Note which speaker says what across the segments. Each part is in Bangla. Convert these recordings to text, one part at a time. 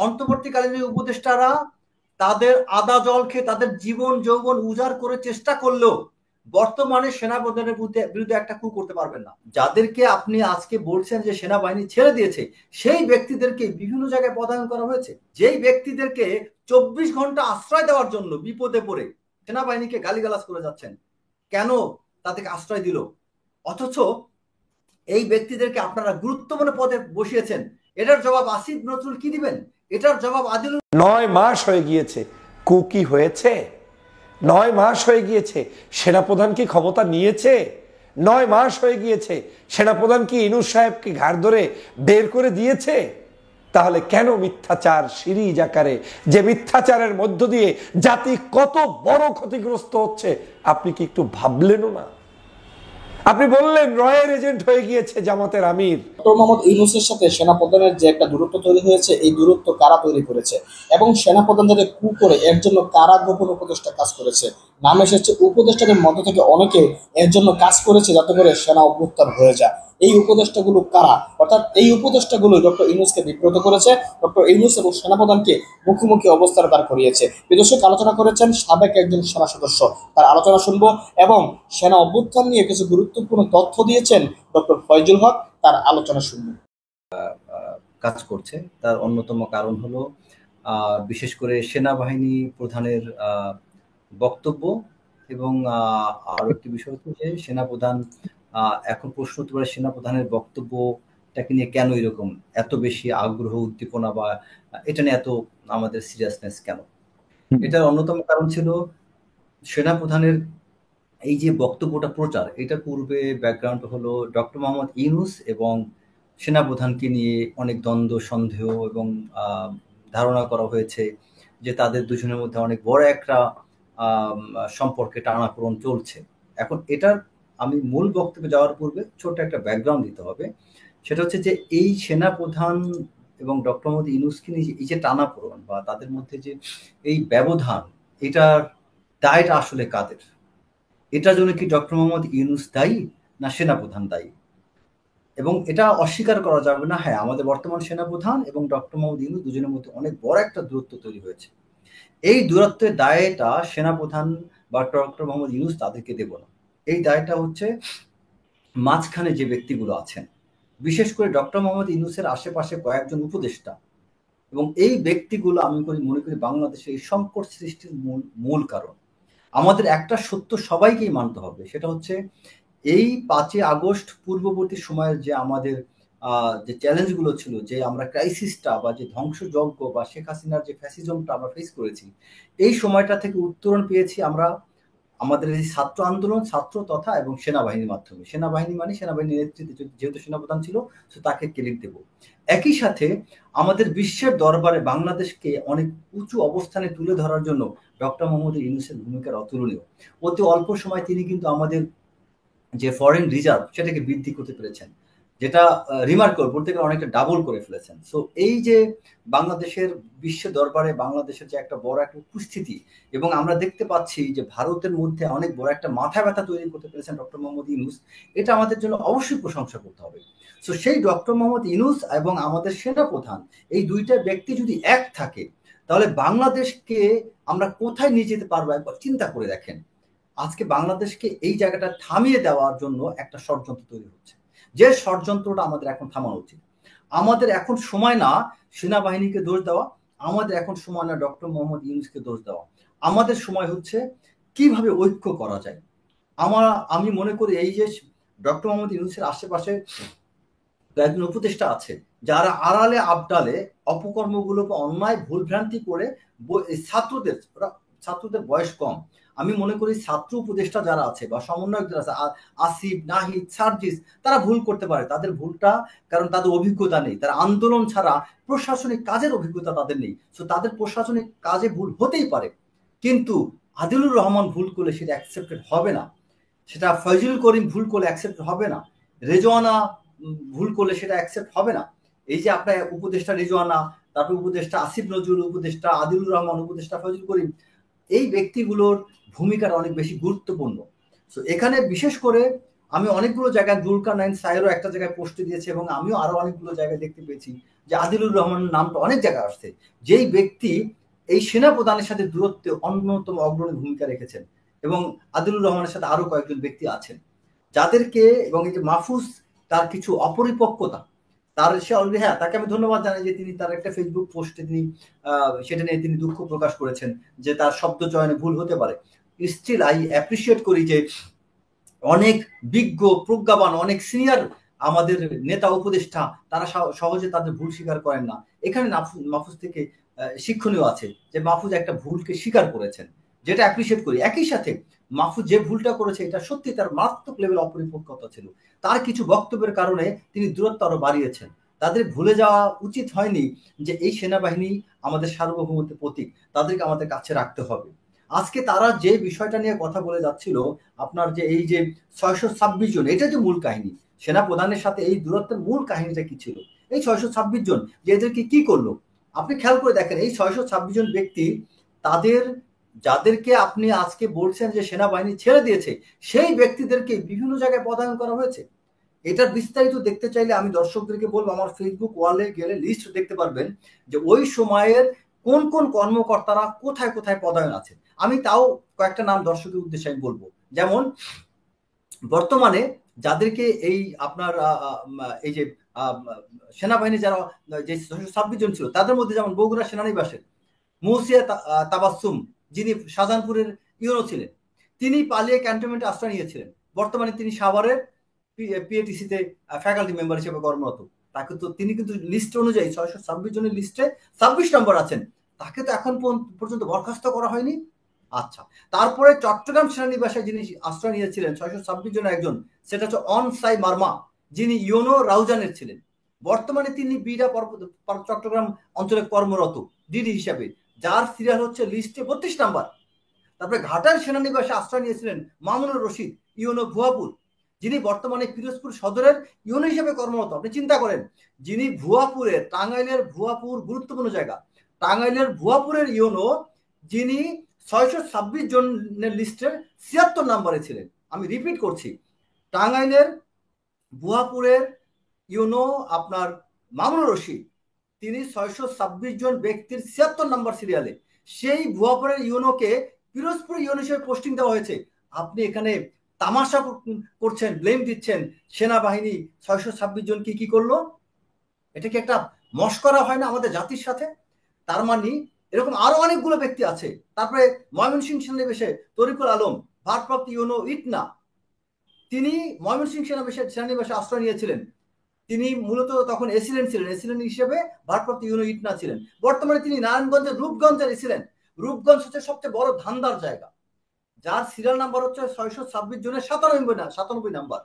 Speaker 1: অন্তর্বর্তীকালীন উপদেষ্টারা তাদের আদা জল খেয়ে তাদের জীবন যৌবন উজাড় করে চেষ্টা করলেও বর্তমানে সেনাপ্রধানের বিরুদ্ধে একটা কু করতে পারবেন না। যাদেরকে আপনি আজকে বলছেন যে সেনাবাহিনী ছেড়ে দিয়েছে, সেই ব্যক্তিদেরকে বিভিন্ন জায়গায় পদায়ন করা হয়েছে। যেই ব্যক্তিদেরকে 24 ঘন্টা আশ্রয় দেওয়ার জন্য বিপদে পড়ে সেনাবাহিনীকে গালিগালাজ করে যাচ্ছেন, কেন তাদেরকে আশ্রয় দিল? অথচ এই ব্যক্তিদেরকে আপনারা গুরুত্বপূর্ণ পদে বসিয়েছেন। এটার জবাব আসিফ নজরুল কি দিবেন? এটার জবাব আদিল।
Speaker 2: 9 মাস হয়ে গিয়েছে, কু কি হয়েছে? 9 মাস হয়ে গিয়েছে, সেনাপ্রধান কি ক্ষমতা নিয়েছে? 9 মাস হয়ে গিয়েছে, সেনাপ্রধান কি ইনুস সাহেবকে ঘাড় ধরে বের করে দিয়েছে? তাহলে কেন মিথ্যাচার সিরিজ আকারে, যে মিথ্যাচারের মধ্য দিয়ে জাতি কত বড় ক্ষতিগ্রস্ত হচ্ছে আপনি কি একটু ভাবলেনও না? আপনি বললেন রয়ের এজেন্ট হয়ে গিয়েছে জামাতের আমির।
Speaker 3: ডক্টর মোহাম্মদ ইউনূসের সাথে সেনাপ্রধানের যে একটা দূরত্ব তৈরি হয়েছে, এই দূরত্ব কারা তৈরি করেছে এবং সেনাপ্রধান যাতে কু করে এর জন্য কারা গোপন উপদেষ্টা কাজ করেছে? নাম এসেছে উপদেষ্টাদের মধ্য থেকে অনেকে এর জন্য কাজ করেছে যাতে করে সেনা অভ্যুত্থান হয়ে যায়। এই উপদেষ্টাগুলো কারা? অর্থাৎ এই উপদেষ্টাগুলো ডক্টর ইউনূসকে বিব্রত করেছে, ডক্টর ইউনূস এবং সেনাপ্রধানকে মুখোমুখি অবস্থার দাঁড় করিয়েছে। বিদর্শক আলোচনা করেছেন সাবেক একজন সেনা সদস্য, তার আলোচনা শুনবো এবং সেনা অভ্যুত্থান নিয়ে কিছু গুরুত্বপূর্ণ তথ্য দিয়েছেন ডক্টর ফয়জুল হক, তার আলোচনা শুনবো।
Speaker 1: কাজ করছে তার অন্যতম কারণ হলো বিশেষ করে সেনাবাহিনী প্রধানের বক্তব্য এবং আরো একটি বিষয় হচ্ছে যে সেনাপ্রধান এখন প্রশ্ন হতে পারে সেনাপ্রধানের বক্তব্যটাকে নিয়ে কেন এরকম এত বেশি আগ্রহ উদ্দীপনা বা এটা নিয়ে এত আমাদের সিরিয়াসনেস কেন? এটার অন্যতম কারণ ছিল সেনাপ্রধানের এই যে বক্তব্যটা প্রচার, এটা পূর্বে ব্যাকগ্রাউন্ড হলো ডক্টর মোহাম্মদ ইউনূস এবং সেনাপ্রধানকে নিয়ে অনেক দ্বন্দ্ব সন্দেহ এবং ধারণা করা হয়েছে যে তাদের দুজনের মধ্যে অনেক বড় একটা সম্পর্কে টানাপোড়েন চলছে। এখন এটার আমি মূল বক্তব্যে যাওয়ার পূর্বে ছোট্ট একটা ব্যাকগ্রাউন্ড দিতে হবে। সেটা হচ্ছে যে এই সেনাপ্রধান এবং ডক্টর মোহাম্মদ ইউনূসকে নিয়ে এই যে টানাপোড়েন বা তাদের মধ্যে যে এই ব্যবধান, এটার দায়টা আসলে কাদের? এটার জন্য কি ডক্টর মোহাম্মদ ইউনূস দায়ী না সেনাপ্রধান দায়ী? এবং এটা অস্বীকার করা যাবে না, হ্যাঁ আমাদের বর্তমান সেনাপ্রধান এবং ডক্টর মোহাম্মদ ইউনূস দুজনের মধ্যে অনেক বড় একটা দূরত্ব তৈরি হয়েছে। এই দূরত্বের দায়টা সেনাপ্রধান বা ডক্টর মোহাম্মদ ইউনূস তাদেরকে দেব না। এই দায়টা হচ্ছে মাঝখানে যে ব্যক্তিগুলো আছেন, বিশেষ করে ডক্টর মোহাম্মদ ইউনূসের আশেপাশে কয়েকজন উপদেষ্টা, এবং এই ব্যক্তিগুলো আমি মনে করি বাংলাদেশে এই সংকট সৃষ্টির মূল কারণ। আমাদের একটা সত্য সবাইকেই মানতে হবে, সেটা হচ্ছে এই 5ই আগস্ট পূর্ববর্তী সময়ের যে আমাদের যে চ্যালেঞ্জগুলো ছিল, যে আমরা ক্রাইসিসটা বা যে ধ্বংসযজ্ঞ বা শেখ হাসিনার যে ফ্যাসিজমটা আমরা ফেস করেছি, এই সময়টা থেকে উত্তরণ পেয়েছি আমরা আমাদের এই ছাত্র আন্দোলন, ছাত্র তথা এবং সেনাবাহিনীর মাধ্যমে। সেনাবাহিনী মানে সেনাবাহিনীর নেতৃত্বে যেহেতু সেনাপ্রধান ছিল, তো তাকে ক্রেডিট দেব। একই সাথে আমাদের বিশ্বের দরবারে বাংলাদেশকে অনেক উঁচু অবস্থানে তুলে ধরার জন্য ডক্টর মোহাম্মদ ইউনূসের ভূমিকার অতুলনীয়। অতি অল্প সময় তিনি কিন্তু আমাদের যে ফরেন রিজার্ভ সেটাকে বৃদ্ধি করতে পেরেছেন, যেটা রিমার্কেবল, বলতে গেলে অনেকটা ডাবল করে ফেলেছেন। সো এই যে বাংলাদেশের বিশ্ব দরবারে বাংলাদেশের যে একটা বড় একটা উপস্থিতি, এবং আমরা দেখতে পাচ্ছি যে ভারতের মধ্যে অনেক বড় একটা মাথা ব্যথা তৈরি করতে পেরেছেন ডক্টর মোহাম্মদ ইউনূস, এটা আমাদের জন্য অবশ্যই প্রশংসা করতে হবে। সো সেই ডক্টর মোহাম্মদ ইউনূস এবং আমাদের সেনাপ্রধান, এই দুইটা ব্যক্তি যদি এক থাকে, তাহলে বাংলাদেশকে আমরা কোথায় নিয়ে যেতে পারবো একবার চিন্তা করে দেখেন। আজকে বাংলাদেশকে এই জায়গাটা থামিয়ে দেওয়ার জন্য একটা ষড়যন্ত্র তৈরি হচ্ছে, যে ষড়যন্ত্রটা আমাদের এখন থামানো উচিত। আমাদের এখন সময় না সেনাবাহিনীকে দোষ দেওয়া, আমাদের এখন সময় না ডক্টর মোহাম্মদ ইউনূসকে দোষ দেওয়া, আমাদের সময় হচ্ছে কিভাবে ঐক্য করা যায়। আমি মনে করি এই যে ডক্টর মোহাম্মদ ইউনূসের আশেপাশে কয়েকজন উপদেষ্টা আছে যারা আড়ালে আবডালে অপকর্মগুলো বা অন্যায় ভুলভ্রান্তি করে ছাত্রদের বয়স কম, আমি মনে করি ছাত্র উপদেষ্টা যারা আছে বা সমন্বয়ক যারা আছে, আসিফ, নাহিদ, সার্জিস, তারা ভুল করতে পারে। তাদের ভুলটা কারণ তাদের অভিজ্ঞতা নেই, তারা আন্দোলন ছাড়া প্রশাসনিক কাজের অভিজ্ঞতা তাদের নেই। সো তাদের প্রশাসনিক কাজে ভুল হতেই পারে, কিন্তু আদিলুর রহমান ভুল করলে সেটা অ্যাকসেপ্টেড হবে না, সেটা ফয়জুল করিম ভুল করলে অ্যাকসেপ্ট হবে না, রেজওয়ানা ভুল করলে সেটা অ্যাকসেপ্ট হবে না। এই যে আপনার উপদেষ্টা রেজওয়ানা, তারপর উপদেষ্টা আসিফ নজরুল, উপদেষ্টা আদিলুর রহমান, উপদেষ্টা ফয়জুল করিম, এই ব্যক্তিগুলোর ভূমিকাটা অনেক বেশি গুরুত্বপূর্ণ। সো এখানে বিশেষ করে আমি অনেকগুলো জায়গায় জুলকারনাইন সাহেরও একটা জায়গায় পোস্টে দিয়েছে এবং আমিও আরো অনেকগুলো জায়গায় দেখতে পেয়েছি যে আদিলুর রহমানের নামটা অনেক জায়গায় আসছে, যেই ব্যক্তি এই সেনা প্রধানের সাথে দূরত্বে অন্যতম অগ্রণী ভূমিকা রেখেছেন, এবং আদিলুর রহমানের সাথে আরো কয়েকজন ব্যক্তি আছেন যাদেরকে, এবং এই যে মাহফুজ তার কিছু অপরিপক্কতা, তার সে অলরেডি, হ্যাঁ তাকে আমি ধন্যবাদ জানাই যে তিনি তার একটা ফেসবুক পোস্টে তিনি সেটা নিয়ে তিনি দুঃখ প্রকাশ করেছেন যে তার শব্দ চয়নে ভুল হতে পারে। স্টিল আই অ্যাপ্রিসিয়েট করি যে অনেক বিজ্ঞ প্রজ্ঞাবান অনেক সিনিয়র আমাদের নেতা উপদেষ্টা তারা সহজে তাদের ভুল স্বীকার করেন না। এখানে মাহফুজ থেকে শিক্ষণীয় আছে যে মাহফুজ একটা ভুলকে স্বীকার করেছেন, যেটা অ্যাপ্রিসিয়েট করি। একই সাথে মাহফুজ যে ভুলটা করেছে এটা সত্যি তার মারাত্মক লেভেল অপরিপক্কতা ছিল, তার কিছু বক্তব্যের কারণে তিনি দূরত্ব আরো বাড়িয়েছেন। তাদের ভুলে যাওয়া উচিত হয়নি যে এই সেনাবাহিনী আমাদের সার্বভৌমত্বের প্রতীক, তাদেরকে আমাদের কাছে রাখতে হবে। আজকে তারা যে বিষয়টা নিয়ে কথা বলে যাচ্ছিল, আপনার যে এই যে 626 জন, এটা যে মূল কাহিনী, সেনা প্রধানের সাথে এই দূরত্বের মূল কাহিনীটা কি ছিল? এই 626 জন যে এদেরকে কি করলো, আপনি খেয়াল করে দেখেন এই 626 জন ব্যক্তি, তাদের যাদেরকে আপনি আজকে বলছেন যে সেনাবাহিনী ছেড়ে দিয়েছে, সেই ব্যক্তিদেরকে বিভিন্ন জায়গায় পদায়ন করা হয়েছে। এটার বিস্তারিত দেখতে চাইলে আমি দর্শকদেরকে বলবো আমার ফেসবুক ওয়ালে গেলে লিস্ট দেখতে পারবেন যে ওই সময়ের কোন কোন কর্মকর্তারা কোথায় কোথায় পদায়ন আছে। আমি তাও কয়েকটা নাম দর্শকের উদ্দেশ্যে আমি বলবো। যেমন বর্তমানে যাদেরকে এই আপনার এই যে সেনাবাহিনী যারা যে 626 জন ছিল, তাদের মধ্যে যেমন বগুড়া সেনানিবাসের মুহসিয়া তাবাসসুম, যিনি শাহজাহানপুরের ইউনো ছিলেন, তিনি পালিয়ে ক্যান্টনমেন্টে আশ্রয় নিয়েছিলেন। বর্তমানে তিনি সাভারের পিএটিসিতে ফ্যাকাল্টি মেম্বার হিসেবে কর্মরত। তাকে তো তিনি কিন্তু লিস্ট অনুযায়ী 626 জনের লিস্টে 26 নম্বর আছেন, তাকে তো এখন পর্যন্ত বরখাস্ত করা হয়নি। আচ্ছা, তারপরে চট্টগ্রাম সেনানিবাসে যিনি আশ্রয় নিয়েছিলেন 626 জনের একজন, সেটা হচ্ছে অনসাই মার্মা, যিনি ইউনো রাউজানের ছিলেন। বর্তমানে তিনি বিডা চট্টগ্রাম অঞ্চলে কর্মরত ডিডি হিসাবে, যার সিরিয়াল হচ্ছে লিস্টে 32 নাম্বার। তারপরে ঘাটাল সেনানিবাসে আশ্রয় নিয়েছিলেন মামুনুর রশিদ, ইউনো ভুয়াপুর, যিনি বর্তমানে পিরোজপুর সদরের ইউনো হিসেবে কর্মরত। আপনি চিন্তা করেন, যিনি ভুয়াপুরের, টাঙ্গাইলের ভুয়াপুর গুরুত্বপূর্ণ জায়গা, টাঙ্গাইলের ভুয়াপুরের ইউনো, যিনি 626 জনের লিস্টের 76 নাম্বারে ছিলেন। আমি রিপিট করছি, টাঙ্গাইলের ভুয়াপুরের ইউনো আপনার মামুনুর রশিদ, তিনি 626 জন ব্যক্তির 76 নাম্বার সিরিয়ালে, সেই ভুয়াপুরের ইউনোকে পিরোজপুর ইউনো হিসেবে পোস্টিং দেওয়া হয়েছে। আপনি এখানে তামাশা করছেন, ব্লেম দিচ্ছেন সেনাবাহিনী 626 জন কি করলো? এটা কি একটা মস্করা হয় না আমাদের জাতির সাথে? তার মানে এরকম আরো অনেকগুলো ব্যক্তি আছে। তারপরে ময়মনসিংহ সেনানিবাসে তরিকুল আলম, ভারপ্রাপ্ত ইউনো ইটনা, তিনি ময়মনসিংহ সেনানিবাসে আশ্রয় নিয়েছিলেন। তিনি মূলত তখন এসিলেন্ট ছিলেন, এসিলেন্ট হিসেবে ভারপ্রাপ্ত ইউনো ইটনা ছিলেন। বর্তমানে তিনি নারায়ণগঞ্জের রূপগঞ্জের এসিলেন্ট। রূপগঞ্জ হচ্ছে সবচেয়ে বড় ধান্দার জায়গা, যার সিরিয়াল নাম্বার হচ্ছে 626 জনের 97 নাম্বার।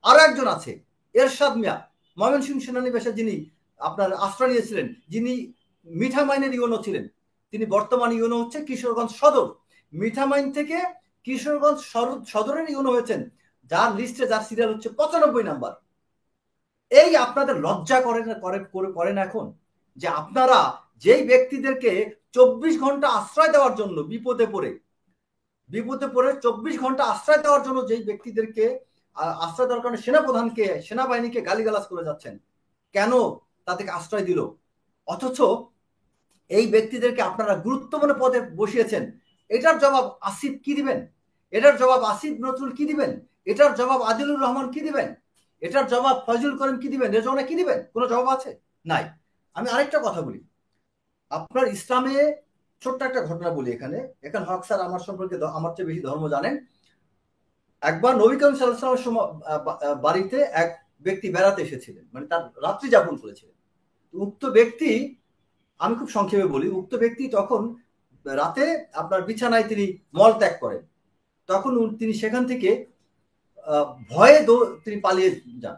Speaker 1: আরো একজন আছে এরশাদ মিয়া, ময়মনসিংহ সেনানিবাসে যিনি আপনার আশ্রয় নিয়েছিলেন, যিনি মিঠামাইনের ইউনো ছিলেন। তিনি বর্তমান ইউনো হচ্ছে কিশোরগঞ্জ সদর। মিঠামাইন থেকে কিশোরগঞ্জ সদরের ইউনো হয়েছেন, যার লিস্টে যার সিরিয়াল হচ্ছে 95 নাম্বার। এই আপনাদের লজ্জা করেন এখন যে আপনারা যেই ব্যক্তিদেরকে 24 ঘন্টা আশ্রয় দেওয়ার জন্য বিপদে পড়ে 24 ঘন্টা আশ্রয় দেওয়ার জন্য যেই ব্যক্তিদেরকে আশ্রয় দেওয়ার কারণে সেনাপ্রধানকে, সেনাবাহিনীকে গালিগালাজ করে যাচ্ছেন, কেন তাদেরকে আশ্রয় দিল? অথচ এই ব্যক্তিদেরকে আপনারা গুরুত্বপূর্ণ পদে বসিয়েছেন। এটার জবাব আসিফ কি দিবেন? এটার জবাব আসিফ নজরুল কি দিবেন? এটার জবাব আদিলুর রহমান কি দিবেন? এটার জবাব ফজলুল করিম কি দিবেন? রেজওয়ানা কি দিবেন? কোনো জবাব আছে? নাই। আমি আরেকটা কথা বলি, আপনার ইসলামে ছোট্ট একটা ঘটনা বলি। এখানে হক স্যার আমার সম্পর্কে আমার চেয়ে বেশি ধর্ম জানেন। একবার নবী করিম সাল্লাল্লাহু আলাইহি ওয়াসাল্লামের বাড়িতে এক ব্যক্তি বেড়াতে এসেছিলেন, মানে তার রাত্রি যাপন করেছিলেন। উক্ত ব্যক্তি, আমি খুব সংক্ষেপে বলি, উক্ত ব্যক্তি তখন রাতে আপনার বিছানায় তিনি মল ত্যাগ করেন। তখন তিনি সেখান থেকে ভয়ে তিনি পালিয়ে যান।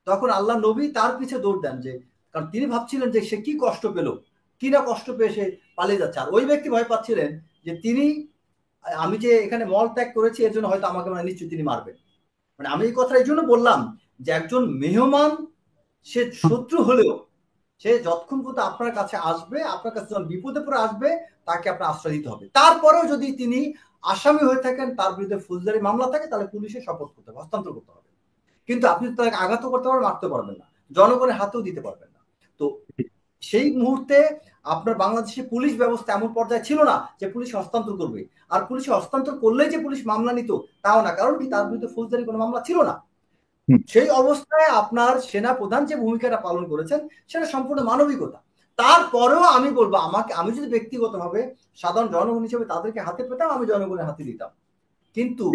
Speaker 1: তখন আল্লাহ নবী তার পিছে দৌড় দেন, যে কারণ তিনি ভাবছিলেন যে সে কি কষ্ট পেল, কি না কষ্ট পেয়ে সে পালিয়ে যাচ্ছে। আর ওই ব্যক্তি ভয় পাচ্ছিলেন যে তিনি, আমি যে এখানে মল ত্যাগ করেছি এর জন্য হয়তো আমাকে মানে নিশ্চয়ই তিনি মারবেন। মানে আমি এই কথা এই জন্য বললাম যে একজন মেহমান, সে শত্রু হলেও সে যতক্ষণ পর্যন্ত আপনার কাছে আসবে, আপনার কাছে যখন বিপদে পড়ে আসবে, তাকে আপনার আশ্রয় দিতে হবে। তারপরেও যদি তিনি আসামি হয়ে থাকেন, তার বিরুদ্ধে ফৌজদারি মামলা থাকে, তাহলে পুলিশে শপথ করতে হবে, হস্তান্তর করতে হবে। কিন্তু আপনি তাকে আঘাতও করতে পারবেন, মারতে পারবেন না, জনগণের হাতেও দিতে পারবেন না। তো সেই মুহূর্তে আপনার বাংলাদেশে পুলিশ ব্যবস্থা এমন পর্যায়ে ছিল না যে পুলিশ হস্তান্তর করবে, আর পুলিশ হস্তান্তর করলেই যে পুলিশ মামলা নিত তাও না, কারণ কি তার বিরুদ্ধে ফৌজদারি কোনো মামলা ছিল না। সেই অবস্থায় আপনার সেনা প্রধান যে ভূমিকাটা পালন করেছেন সেটা সম্পূর্ণ মানবিকতা। তারপরেও আমি বলবো, আমি যদি ব্যক্তিগতভাবে সাধারণ জনগণ হিসেবে তাদেরকে হাতে পেতাম, আমি জনগণের হাতে দিতাম। কিন্তু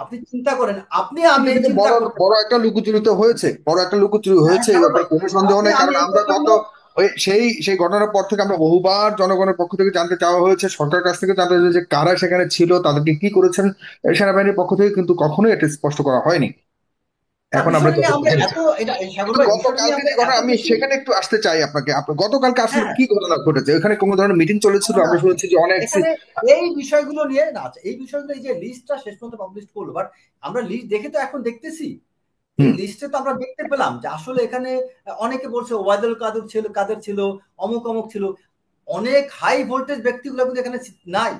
Speaker 1: আপনি চিন্তা করেন, আপনি আমি এই চিন্তা করতে
Speaker 4: বড় একটা লুকোচুরি তো হয়েছে, বড় একটা লুকোচুরি হয়েছে, এই ব্যাপারে কোনো সন্দেহ নেই। কারণ আমরা সেই ঘটনার পর থেকে আমরা বহুবার জনগণের পক্ষ থেকে জানতে চাওয়া হয়েছে, সরকার কাছ থেকে জানতে হয়েছে যে কারা সেখানে ছিল, তাদেরকে কি করেছেন। সেনাবাহিনীর পক্ষ থেকে কিন্তু কখনোই এটা স্পষ্ট করা হয়নি। এখন আমরা গতকালকে যে ঘটনা, আমি সেখানে একটু আসতে চাই আপনাকে। গতকালকে আসলে কি ঘটনা ঘটেছে? এখানে কোনো ধরনের মিটিং চলেছিল? আমরা শুনেছি যে অনেক
Speaker 1: এই বিষয়গুলো নিয়ে না, এই বিষয়গুলো, এই যে লিস্টটা শেষ পর্যন্ত পাবলিশ করলো, বাট আমরা লিস্ট দেখে তো এখন দেখতেছি, এই লিস্টে তো আমরা দেখতে পেলাম যে আসলে এখানে অনেকে বলছে ওবায়দুল কাদের ছিল, অমুক অমুক ছিল, অনেক হাই ভোল্টেজ ব্যক্তিগুলো কিন্তু এখানে নাই।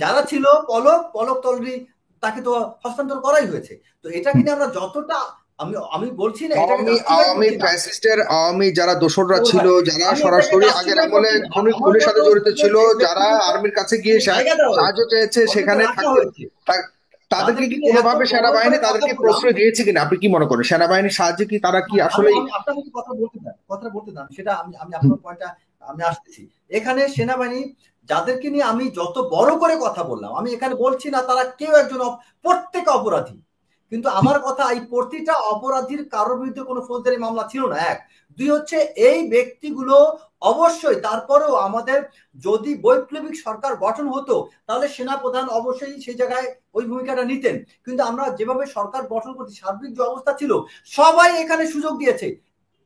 Speaker 1: যারা ছিল পলক তলরি, তাকে তো হস্তান্তর করাই হয়েছে। তো এটা কিনে আমরা যতটা, আমি বলছি না
Speaker 4: আওয়ামী যারা দোসররা ছিল, যারা সরাসরি আগের আমলে খুনের সাথে জড়িত ছিল, যারা আর্মির কাছে গিয়ে সাহায্য চেয়েছে, সেখানে তাদেরকে কি কোনোভাবে সেনাবাহিনী তাদেরকে প্রশ্রয় দিয়েছে কিনা? আপনি কি মনে করেন সেনাবাহিনীর সাহায্যে কি তারা কি আসলে?
Speaker 1: আপনাকে কথা বলতে দেন, সেটা আমি আপনার পয়েন্টটা আমি আসতেছি। এখানে সেনাবাহিনী যাদেরকে নিয়ে আমি যত বড় করে কথা বললাম, আমি এখানে বলছি না তারা কেউ একজন, প্রত্যেক অপরাধী, কিন্তু আমার কথা এই প্রতিটা অপরাধীর কারোর বিরুদ্ধে কোনো ফৌজদারি মামলা ছিল না। এক, দুই হচ্ছে এই ব্যক্তিগুলো অবশ্যই, তারপরেও আমাদের যদি বৈপ্লবিক সরকার গঠন হতো তাহলে সেনাপ্রধান অবশ্যই সেই জায়গায় ওই ভূমিকাটা নিতেন। কিন্তু আমরা যেভাবে সরকার গঠন করছি, সার্বিক যে অবস্থা ছিল, সবাই এখানে সুযোগ দিয়েছে।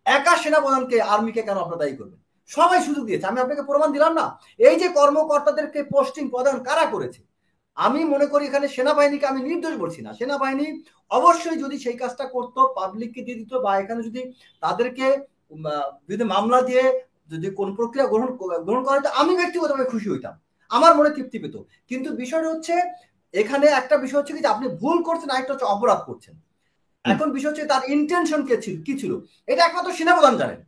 Speaker 1: একা সেনাপ্রধানকে, আর্মিকে কেন আপনারা দায়ী করবেন? সবাই সুযোগ দিয়েছে। আমি আপনাকে প্রমাণ দিলাম না? এই যে কর্মকর্তাদেরকে পোস্টিং প্রদান কারা করেছে? আমি মনে করি এখানে সেনাবাহিনীকে আমি নির্দোষ বলছি না। সেনাবাহিনী অবশ্যই যদি সেই কাজটা করতো, পাবলিককে দিয়ে দিত, বা এখানে যদি তাদেরকে যদি মামলা দিয়ে যদি কোন প্রক্রিয়া গ্রহণ করা হতো, আমি ব্যক্তিগতভাবে খুশি হইতাম, আমার মনে তৃপ্তি পেত। কিন্তু বিষয়টা হচ্ছে, এখানে একটা বিষয় হচ্ছে কি, আপনি ভুল করছেন, আরেকটা হচ্ছে অপরাধ করছেন। এখন বিষয় হচ্ছে তার ইন্টেনশন কি ছিল, এটা একমাত্র সেনাপ্রধান জানেন।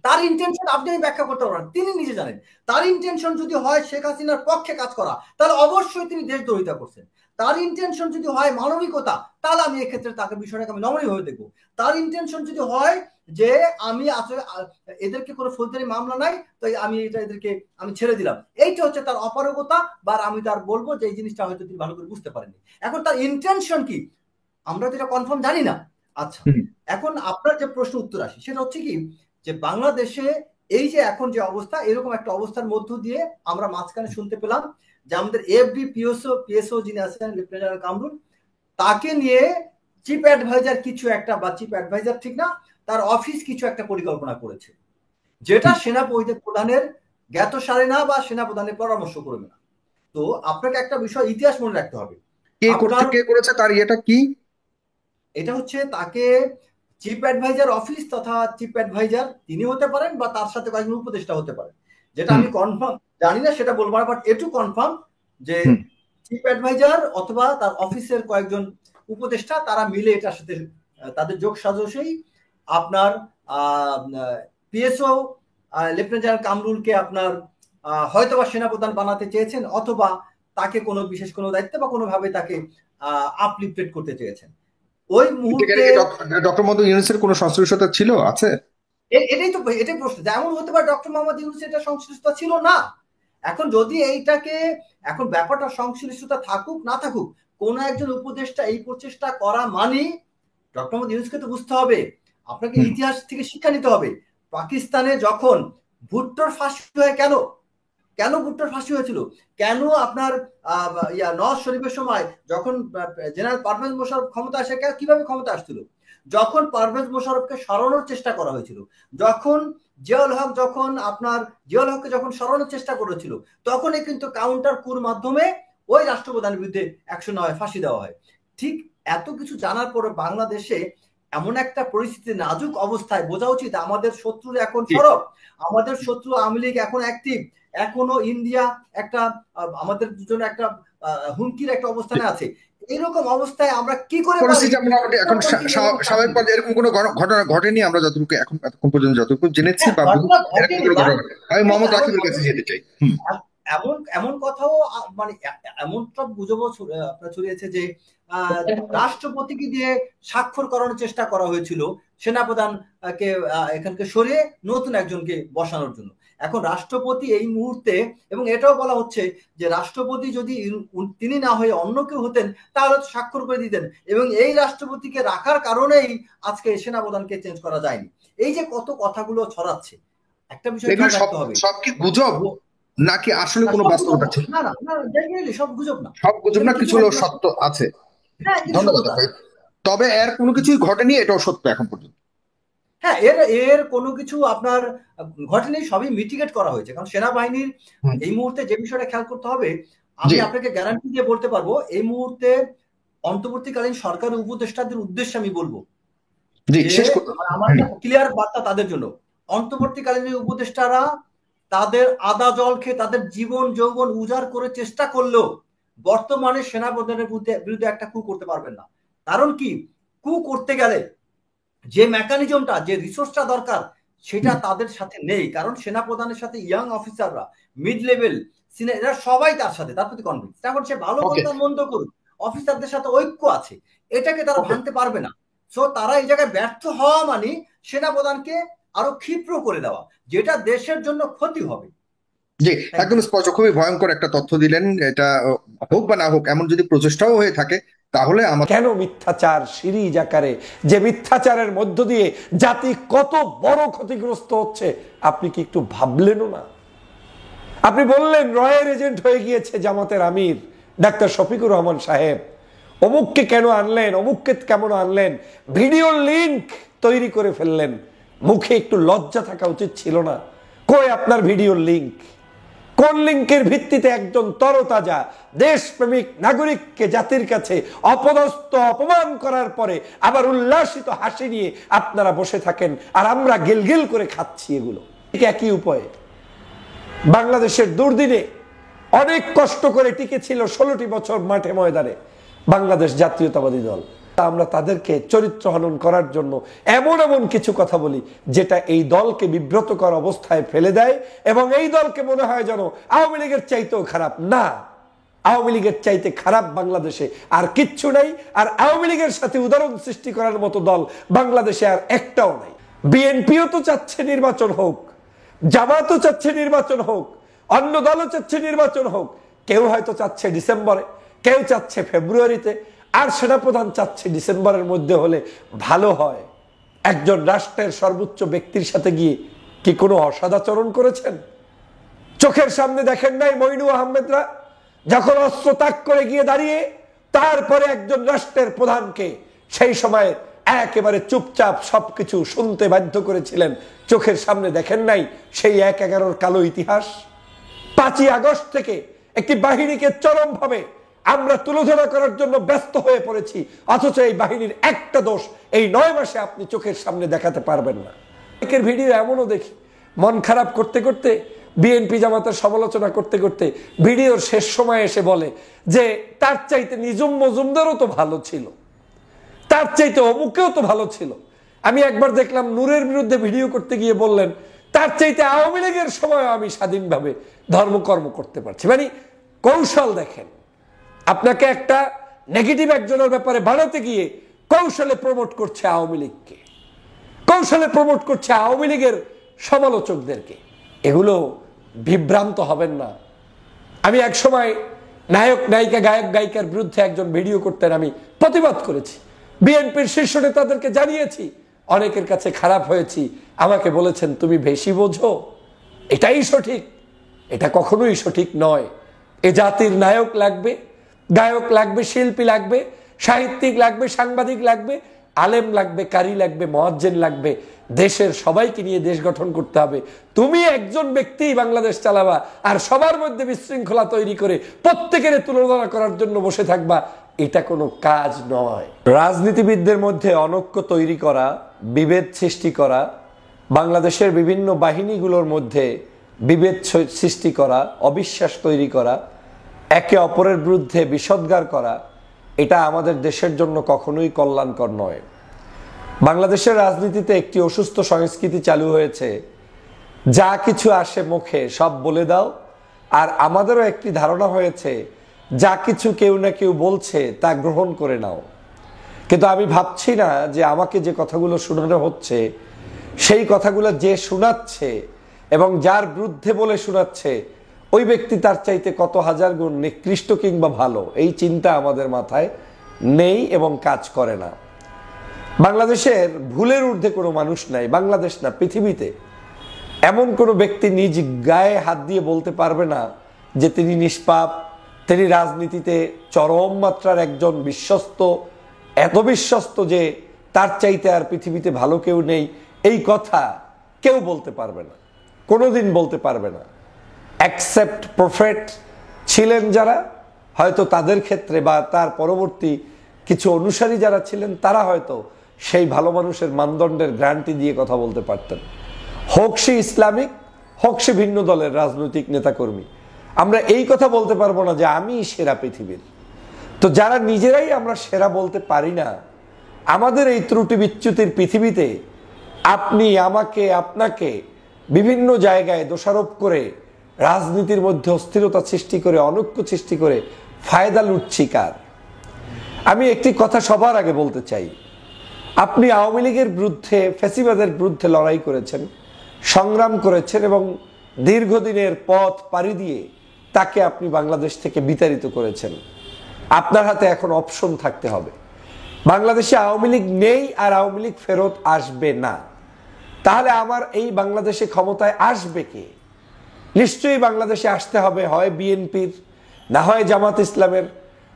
Speaker 1: তার ইন্টেনশন আপনি ব্যাখ্যা করতে পারবেন, তিনি নিজে জানেন। তার ইন্টেনশন যদি হয় শেখ হাসিনার পক্ষে কাজ করা, তাহলে অবশ্যই তিনি দেশদ্রোহিতা করছেন। তার ইন্টেনশন যদি হয় মানবিকতা, তাহলে আমি এক্ষেত্রে তাকে বিষয়টাকে আমি নমনীয়ভাবে দেখবো। তার ইন্টেনশন যদি হয় যে আমি আসলে এদেরকে কোনো ফৌজদারি মামলা নাই, তো আমি এদেরকে আমি ছেড়ে দিলাম, এইটা হচ্ছে তার অপারগতা, বা আমি তার বলবো যে এই জিনিসটা হয়তো তিনি ভালো করে বুঝতে পারেননি। এখন তার ইন্টেনশন কি আমরা যেটা কনফার্ম জানি না। আচ্ছা, এখন আপনার যে প্রশ্ন উত্তর আসি, সেটা হচ্ছে কি, যে বাংলাদেশে এই যে এখন যে অবস্থা, এরকম একটা অবস্থার মধ্য দিয়ে আমরা মাঝখানে শুনতে পেলাম যে আমাদের এফডি পিএসও যিনি আছেন লেফটেন্যান্ট জেনারেল কামরুল, তাকে নিয়ে চিফ অ্যাডভাইজার কিছু একটা, বা চিফ অ্যাডভাইজার ঠিক না, তার অফিস কিছু একটা পরিকল্পনা করেছে, যেটা সেনা প্রধানের জ্ঞাতসারে না, বা সেনা প্রধানের পরামর্শ করবে না। তো আপনাকে একটা বিষয় ইতিহাস মনে রাখতে হবে,
Speaker 4: কে করেছে তার ইয়েটা কি?
Speaker 1: এটা হচ্ছে তাকে চিফ অ্যাডভাইজার অফিস তথা চিফ অ্যাডভাইজার তিনি হতে পারেন, বা তার সাথে কয়েকজন উপদেষ্টা হতে পারেন, যেটা আমি কনফার্ম জানি না, সেটা বলবো না, বাট এটু কনফার্ম যে চিফ অ্যাডভাইজার অথবা তার অফিসের কয়েকজন উপদেষ্টা, তারা মিলে এটার সাথে তাদের যোগ সাজসেই আপনার পিএসও লেফটেন্যান্ট জেনারেল কামরুলকে আপনার হয়তোবা সেনাপ্রধান বানাতে চেয়েছেন, অথবা তাকে কোনো বিশেষ কোনো দায়িত্ব বা কোনোভাবে তাকে আপলিফটেড করতে চেয়েছেন। ওই মুহূর্তে
Speaker 4: ডক্টর মোহাম্মদ ইউনূসের কোনো সংশ্লিষ্টতা ছিল আছে?
Speaker 1: এটাই প্রশ্ন, যেমন হতে পারে ডক্টর মোহাম্মদ ইউনূসের এটা সংশ্লিষ্টতা ছিল না। এখন যদি এইটাকে, এখন ব্যাপারটা সংশ্লিষ্টতা থাকুক না থাকুক, কোন একজন উপদেষ্টা এই প্রচেষ্টা করা মানে ডক্টর মোহাম্মদ ইউনূসকে তো বুঝতে হবে, আপনাকে ইতিহাস থেকে শিক্ষা নিতে হবে। পাকিস্তানে যখন ভুট্টোর ফাঁসি হয়, কেন ভুট্টোর ফাঁসি হয়েছিল, কেন আপনার নওয়াজ শরীফের সময় যখন জেনারেল পারভেজ মোশাররফ ক্ষমতা আসে, কিভাবে ক্ষমতা আসছিল, যখন পারভেজ মোশাররফকে সরানোর চেষ্টা করা হয়েছিল, যখন জিয়াউল হককে যখন সরানোর চেষ্টা করেছিল, তখনই কিন্তু কাউন্টার কুর মাধ্যমে ওই রাষ্ট্রপ্রধানের বিরুদ্ধে অ্যাকশন হয়, ফাঁসি দেওয়া হয়। ঠিক এত কিছু জানার পরে বাংলাদেশে এমন একটা পরিস্থিতি, নাজুক অবস্থায়, বোঝা উচিত আমাদের শত্রুর এখন সরব, আমাদের শত্রু আওয়ামী লীগ এখন অ্যাক্টিভ, এখনো ইন্ডিয়া একটা আমাদের জন্য একটা হুমকির একটা অবস্থানে আছে। এরকম অবস্থায় আমরা কি করে পারি
Speaker 4: পরিস্থিতি মোটামুটি এখন স্বাভাবিক পর্যায়ে এরকম কোনো ঘটনা ঘটেনি, আমরা যতটুকু এতক্ষণ পর্যন্ত যতটুকু জেনেছি
Speaker 1: হ্যাঁ,
Speaker 4: বা
Speaker 1: ঘটনা
Speaker 4: এরকম
Speaker 1: ঘটেনি
Speaker 4: কোনো
Speaker 1: বা
Speaker 4: ঘটনা ঘটেনি। আমি মোহাম্মদ
Speaker 1: এমন
Speaker 4: রাকিবের কাছে যেতে চাই। হুম।
Speaker 1: এমন এমন কথাও মানে এমন সব গুজবও আপনার ছড়িয়েছে যে আহ, রাষ্ট্রপতিকে দিয়ে স্বাক্ষর করানোর চেষ্টা করা হয়েছিল সেনাপ্রধান কে এখানকে সরিয়ে নতুন একজনকে বসানোর জন্য। এখন রাষ্ট্রপতি এই মুহূর্তে, এবং এটাও বলা হচ্ছে যে রাষ্ট্রপতি যদি তিনি না হয়ে অন্য কেউ হতেন তাহলে তো স্বাক্ষর করে দিতেন, এবং এই রাষ্ট্রপতিকে রাখার কারণেই আজকে সেনাপ্রধানকে চেঞ্জ করা যায়নি। এই যে কত কথাগুলো ছড়াচ্ছে, একটা বিষয়
Speaker 4: এগুলো
Speaker 1: খেয়াল
Speaker 4: সব
Speaker 1: রাখতে হবে।
Speaker 4: সব কি গুজব নাকি আসলে
Speaker 1: না,
Speaker 4: কোনো
Speaker 1: সব গুজব
Speaker 4: বাস্তবতা
Speaker 1: না,
Speaker 4: ছিল?
Speaker 1: না, না, না, genuinely সব গুজব না।
Speaker 4: সব গুজব
Speaker 1: এখানে
Speaker 4: না,
Speaker 1: কিছু
Speaker 4: কিছু
Speaker 1: না
Speaker 4: হলেও
Speaker 1: কিছু
Speaker 4: সত্য আছে।
Speaker 1: হ্যাঁ, কিছু
Speaker 4: ধন্যবাদ
Speaker 1: সত্যতা
Speaker 4: আপনাকে।
Speaker 1: আছে।
Speaker 4: তবে এর কোনো কিছুই ঘটেনি, এটাও সত্য এখন পর্যন্ত।
Speaker 1: হ্যাঁ, এর এর কোনো কিছু আপনার ঘটেনি, সবই মিটিগেট করা হয়েছে। কারণ সেনাবাহিনীর
Speaker 4: হুম।
Speaker 1: এই মুহূর্তে যে বিষয়টা খেয়াল করতে হবে,
Speaker 4: জি
Speaker 1: আমি আপনাকে গ্যারান্টি দিয়ে বলতে পারবো এই মুহূর্তে অন্তর্বর্তীকালীন সরকারের উপদেষ্টাদের উদ্দেশ্যে আমি বলবো
Speaker 4: জি,
Speaker 1: যে
Speaker 4: শেষ করুন।
Speaker 1: আমার একটা ক্লিয়ার বার্তা তাদের জন্য। অন্তর্বর্তীকালীন এই উপদেষ্টারা তাদের আদা জল খেয়ে তাদের জীবন যৌবন উজাড় করে চেষ্টা করলেও বর্তমানে সেনাপ্রধানের বিরুদ্ধে একটা কু করতে পারবেন না। কারণ কি, কু করতে গেলে যে মেকানিজমটা, যে রিসোর্সটা দরকার সেটা তাদের সাথে নেই। কারণ সেনাপ্রধানের সাথে ইয়াং অফিসাররা, মিড লেভেল, এরা সবাই তার সাথে, তার প্রতি কনভিন্স। এখন সে ভালো
Speaker 4: ওকে,
Speaker 1: করুক আর মন্দ করুক, অফিসারদের সাথে ঐক্য আছে, এটাকে তারা
Speaker 4: ওকে।
Speaker 1: ভাঙতে পারবে না। সো তারা এই জায়গায় ব্যর্থ হওয়া মানে সেনাপ্রধানকে আরো ক্ষিপ্র করে দেওয়া, যেটা দেশের জন্য ক্ষতি হবে।
Speaker 4: জি,
Speaker 1: থ্যাংক
Speaker 4: একদম
Speaker 1: ইউ।
Speaker 4: স্পষ্ট, খুবই ভয়ঙ্কর একটা তথ্য দিলেন। এটা হোক বা না হোক, এমন যদি প্রচেষ্টাও হয়ে থাকে তাহলে আমাদের
Speaker 2: কেন মিথ্যাচার সিরিজ আকারে, যে মিথ্যাচারের মধ্য দিয়ে জাতি কত বড় ক্ষতিগ্রস্ত হচ্ছে আপনি কি একটু ভাবলেনও না? আপনি বললেন রয়ের এজেন্ট হয়ে গিয়েছে জামাতের আমির ডাক্তার শফিকুর রহমান সাহেব, অমুককে কেন আনলেন, অমুককে কেমন আনলেন, ভিডিও লিংক তৈরি করে ফেললেন। মুখে একটু লজ্জা থাকা উচিত ছিল না? কই আপনার ভিডিও লিংক? কোন লিঙ্কের ভিত্তিতে একজন তরতাজা দেশপ্রেমিক নাগরিককে জাতির কাছে অপদস্থ অপমান করার পরে আবার উল্লাসিত হাসি নিয়ে আপনারা বসে থাকেন আর আমরা গিলগিল করে খাচ্ছি? এগুলো একই উপায়ে বাংলাদেশের দুর্দিনে অনেক কষ্ট করে টিকেছিল 16টি বছর মাঠে ময়দানে বাংলাদেশ জাতীয়তাবাদী দল। আমরা তাদেরকে চরিত্র হনন করার জন্য এমন এমন কিছু কথা বলি যেটা এই দলকে বিব্রতকর অবস্থায় ফেলে দেয়, এবং এই দলকে মনে হয় যেন আওয়ামী লীগের চাইতেও খারাপ। না, আওয়ামী লীগের চাইতে খারাপ বাংলাদেশে আর কিচ্ছু নাই। আর আওয়ামী লীগের সাথে উদাহরণ সৃষ্টি করার মতো দল বাংলাদেশে আর একটাও নাই। বিএনপিও তো চাচ্ছে নির্বাচন হোক, জামাতও চাচ্ছে নির্বাচন হোক, অন্য দলও চাচ্ছে নির্বাচন হোক। কেউ হয়তো চাচ্ছে ডিসেম্বরে, কেউ চাচ্ছে ফেব্রুয়ারিতে, আর সেনাপ্রধান চাচ্ছে ডিসেম্বরের মধ্যে হলে ভালো হয়। একজন রাষ্ট্রের সর্বোচ্চ ব্যক্তির সাথে গিয়ে কি কোনো অসদাচরণ করেছেন? চোখের সামনে দেখেন নাই মইনু আহমেদরা যখন অস্ত্র ত্যাগ করে গিয়ে দাঁড়িয়ে তারপরে একজন রাষ্ট্রের প্রধানকে সেই সময় একেবারে চুপচাপ সবকিছু শুনতে বাধ্য করেছিলেন? চোখের সামনে দেখেন নাই সেই 1/11 কালো ইতিহাস? 5ই আগস্ট থেকে একটি বাহিনীকে চরমভাবে আমরা তুলোধনা করার জন্য ব্যস্ত হয়ে পড়েছি, অথচ এই বাহিনীর একটা দোষ এই 9 মাসে আপনি চোখের সামনে দেখাতে পারবেন না। অনেকের ভিডিও এমনও দেখি মন খারাপ করতে করতে, বিএনপি জামাতের সমালোচনা করতে করতে ভিডিওর শেষ সময় এসে বলে যে তার চাইতে নিজুম মজুমদারও তো ভালো ছিল, তার চাইতে অমুকেও তো ভালো ছিল। আমি একবার দেখলাম নূরের বিরুদ্ধে ভিডিও করতে গিয়ে বললেন তার চাইতে আওয়ামী লীগের সময় আমি স্বাধীনভাবে ধর্মকর্ম করতে পারছি। মানে কৌশল দেখেন, আপনাকে একটা নেগেটিভ একজনের ব্যাপারে বানাতে গিয়ে কৌশলে প্রমোট করছে আওয়ামী লীগকে, কৌশলে প্রমোট করছে আওয়ামী লীগের সমালোচকদেরকে। এগুলো বিভ্রান্ত হবেন না। আমি এক সময় নায়ক নায়িকা গায়ক গায়িকার বিরুদ্ধে একজন ভিডিও করতেন, আমি প্রতিবাদ করেছি, বিএনপির শীর্ষ নেতাদেরকে জানিয়েছি, অনেকের কাছে খারাপ হয়েছি। আমাকে বলেছেন তুমি বেশি বোঝো, এটাই সঠিক। এটা কখনোই সঠিক নয়। এ জাতির নায়ক লাগবে, গায়ক লাগবে, শিল্পী লাগবে, সাহিত্যিক লাগবে, সাংবাদিক লাগবে, আলেম লাগবে, কারি লাগবে, মুয়াজ্জিন লাগবে। দেশের সবাইকে নিয়ে দেশ গঠন করতে হবে। তুমি একজন ব্যক্তি বাংলাদেশ চালাবা আর সবার মধ্যে বিশৃঙ্খলা তৈরি করে প্রত্যেকের তুলনা করার জন্য বসে থাকবা, এটা কোনো কাজ নয়। রাজনীতিবিদদের মধ্যে অনৈক্য তৈরি করা, বিভেদ সৃষ্টি করা, বাংলাদেশের বিভিন্ন বাহিনীগুলোর মধ্যে বিভেদ সৃষ্টি করা, অবিশ্বাস তৈরি করা একে অপরের বিরুদ্ধে বিষোদ্গার করা, এটা আমাদের দেশের জন্য কখনোই কল্যাণকর নয়। বাংলাদেশের রাজনীতিতে একটি অসুস্থ সংস্কৃতি চালু হয়েছে, যা কিছু আসে মুখে সব বলে দাও। আর আমাদেরও একটি ধারণা হয়েছে, যা কিছু কেউ না কেউ বলছে তা গ্রহণ করে নাও। কিন্তু আমি ভাবছি না যে আমাকে যে কথাগুলো শোনানো হচ্ছে, সেই কথাগুলো যে শোনাচ্ছে এবং যার বিরুদ্ধে বলে শোনাচ্ছে, ওই ব্যক্তি তার চাইতে কত হাজার গুণ নিকৃষ্ট কিংবা ভালো, এই চিন্তা আমাদের মাথায় নেই এবং কাজ করে না। বাংলাদেশের ভুলের ঊর্ধ্বে কোনো মানুষ নাই, বাংলাদেশ না পৃথিবীতে এমন কোনো ব্যক্তি নিজ গায়ে হাত দিয়ে বলতে পারবে না যে তিনি নিষ্পাপ, তিনি রাজনীতিতে চরম মাত্রার একজন বিশ্বস্ত, এত বিশ্বস্ত যে তার চাইতে আর পৃথিবীতে ভালো কেউ নেই। এই কথা কেউ বলতে পারবে না, কোনোদিন বলতে পারবে না। অ্যাকসেপ্ট প্রফেট ছিলেন যারা, হয়তো তাদের ক্ষেত্রে বা তার পরবর্তী কিছু অনুসারী যারা ছিলেন, তারা হয়তো সেই ভালো মানুষের মানদণ্ডের গ্যারান্টি দিয়ে কথা বলতে পারতেন। হোক সে ইসলামিক, হোক সে ভিন্ন দলের রাজনৈতিক নেতাকর্মী, আমরা এই কথা বলতে পারবো না যে আমি সেরা পৃথিবীর। তো যারা নিজেরাই আমরা সেরা বলতে পারি না, আমাদের এই ত্রুটি বিচ্যুতির পৃথিবীতে আপনি আমাকে, আপনাকে বিভিন্ন জায়গায় দোষারোপ করে, রাজনীতির মধ্যে অস্থিরতা সৃষ্টি করে, অনৈক্য সৃষ্টি করে ফায়দা লুটছি কার? আমি একটি কথা সবার আগে বলতে চাই, আপনি আওয়ামী লীগের বিরুদ্ধে, ফ্যাসিবাদের বিরুদ্ধে লড়াই করেছেন, সংগ্রাম করেছেন এবং দীর্ঘদিনের পথ পাড়ি দিয়ে তাকে আপনি বাংলাদেশ থেকে বিতাড়িত করেছেন। আপনার হাতে এখন অপশন থাকতে হবে। বাংলাদেশে আওয়ামী লীগ নেই আর আওয়ামী লীগ ফেরত আসবে না, তাহলে আমার এই বাংলাদেশে ক্ষমতায় আসবে কে? নিশ্চয়ই বাংলাদেশে আসতে হবে হয় বিএনপির, না হয় জামাত ইসলামের,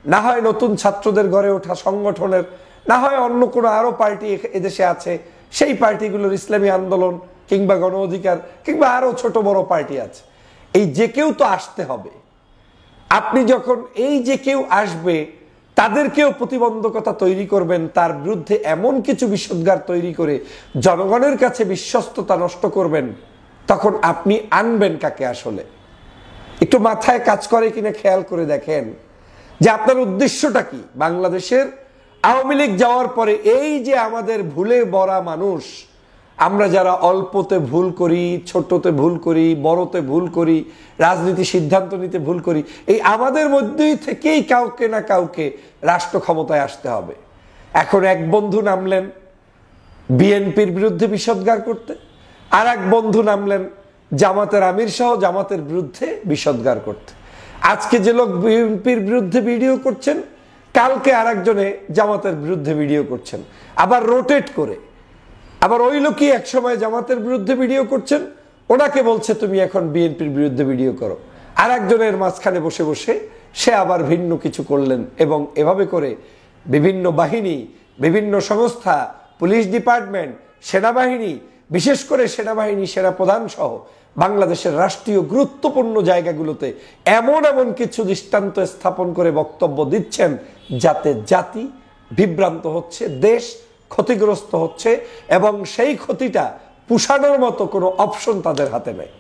Speaker 2: না হয় নতুন ছাত্রদের গড়ে ওঠা সংগঠনের, না হয় অন্য কোনো আরো পার্টি এদেশে আছে, সেই পার্টিগুলোর ইসলামী আন্দোলন কিংবা গণ অধিকার কিংবা আরো ছোট বড় পার্টি আছে। এই যে কেউ তো আসতে হবে। আপনি যখন এই যে কেউ আসবে তাদেরকেও প্রতিবন্ধকতা তৈরি করবেন, তার বিরুদ্ধে এমন কিছু বিষোদ্গার তৈরি করে জনগণের কাছে বিশ্বস্ততা নষ্ট করবেন, তখন আপনি আনবেন কাকে? আসলে একটু মাথায় কাজ করে কিনা খেয়াল করে দেখেন যে আপনার উদ্দেশ্যটা কি। বাংলাদেশের আওয়ামী লীগ যাওয়ার পরে এই যে আমাদের ভুলে ভরা মানুষ, আমরা যারা অল্পতে ভুল করি, ছোটতে ভুল করি, বড়তে ভুল করি, রাজনীতি সিদ্ধান্ত নিতে ভুল করি, এই আমাদের মধ্যেই থেকেই কাউকে না কাউকে রাষ্ট্র ক্ষমতায় আসতে হবে। এখন এক বন্ধু নামলেন বিএনপির বিরুদ্ধে বিষোদ্গার করতে, আর এক বন্ধু নামলেন জামাতের আমির সহ জামাতের বিরুদ্ধে বিষোদ্গার করতে। আজকে যে লোক বিএনপির বিরুদ্ধে ভিডিও করছেন, কালকে আর একজনে জামাতের বিরুদ্ধে ভিডিও করছেন, আবার রোটেট করে। আবার ওই লোকই একসময় জামাতের বিরুদ্ধে ভিডিও করছেন, ওনাকে বলছে তুমি এখন বিএনপির বিরুদ্ধে ভিডিও করো। আর একজনের মাঝখানে বসে বসে সে আবার ভিন্ন কিছু করলেন। এবং এভাবে করে বিভিন্ন বাহিনী, বিভিন্ন সংস্থা, পুলিশ ডিপার্টমেন্ট, সেনাবাহিনী, বিশেষ করে সেনাবাহিনী, সেনাপ্রধান সহ বাংলাদেশের রাষ্ট্রীয় গুরুত্বপূর্ণ জায়গাগুলোতে এমন এমন কিছু দৃষ্টান্ত স্থাপন করে বক্তব্য দিচ্ছেন যাতে জাতি বিভ্রান্ত হচ্ছে, দেশ ক্ষতিগ্রস্ত হচ্ছে এবং সেই ক্ষতিটা পুষানোর মতো কোনো অপশন তাদের হাতে নেই।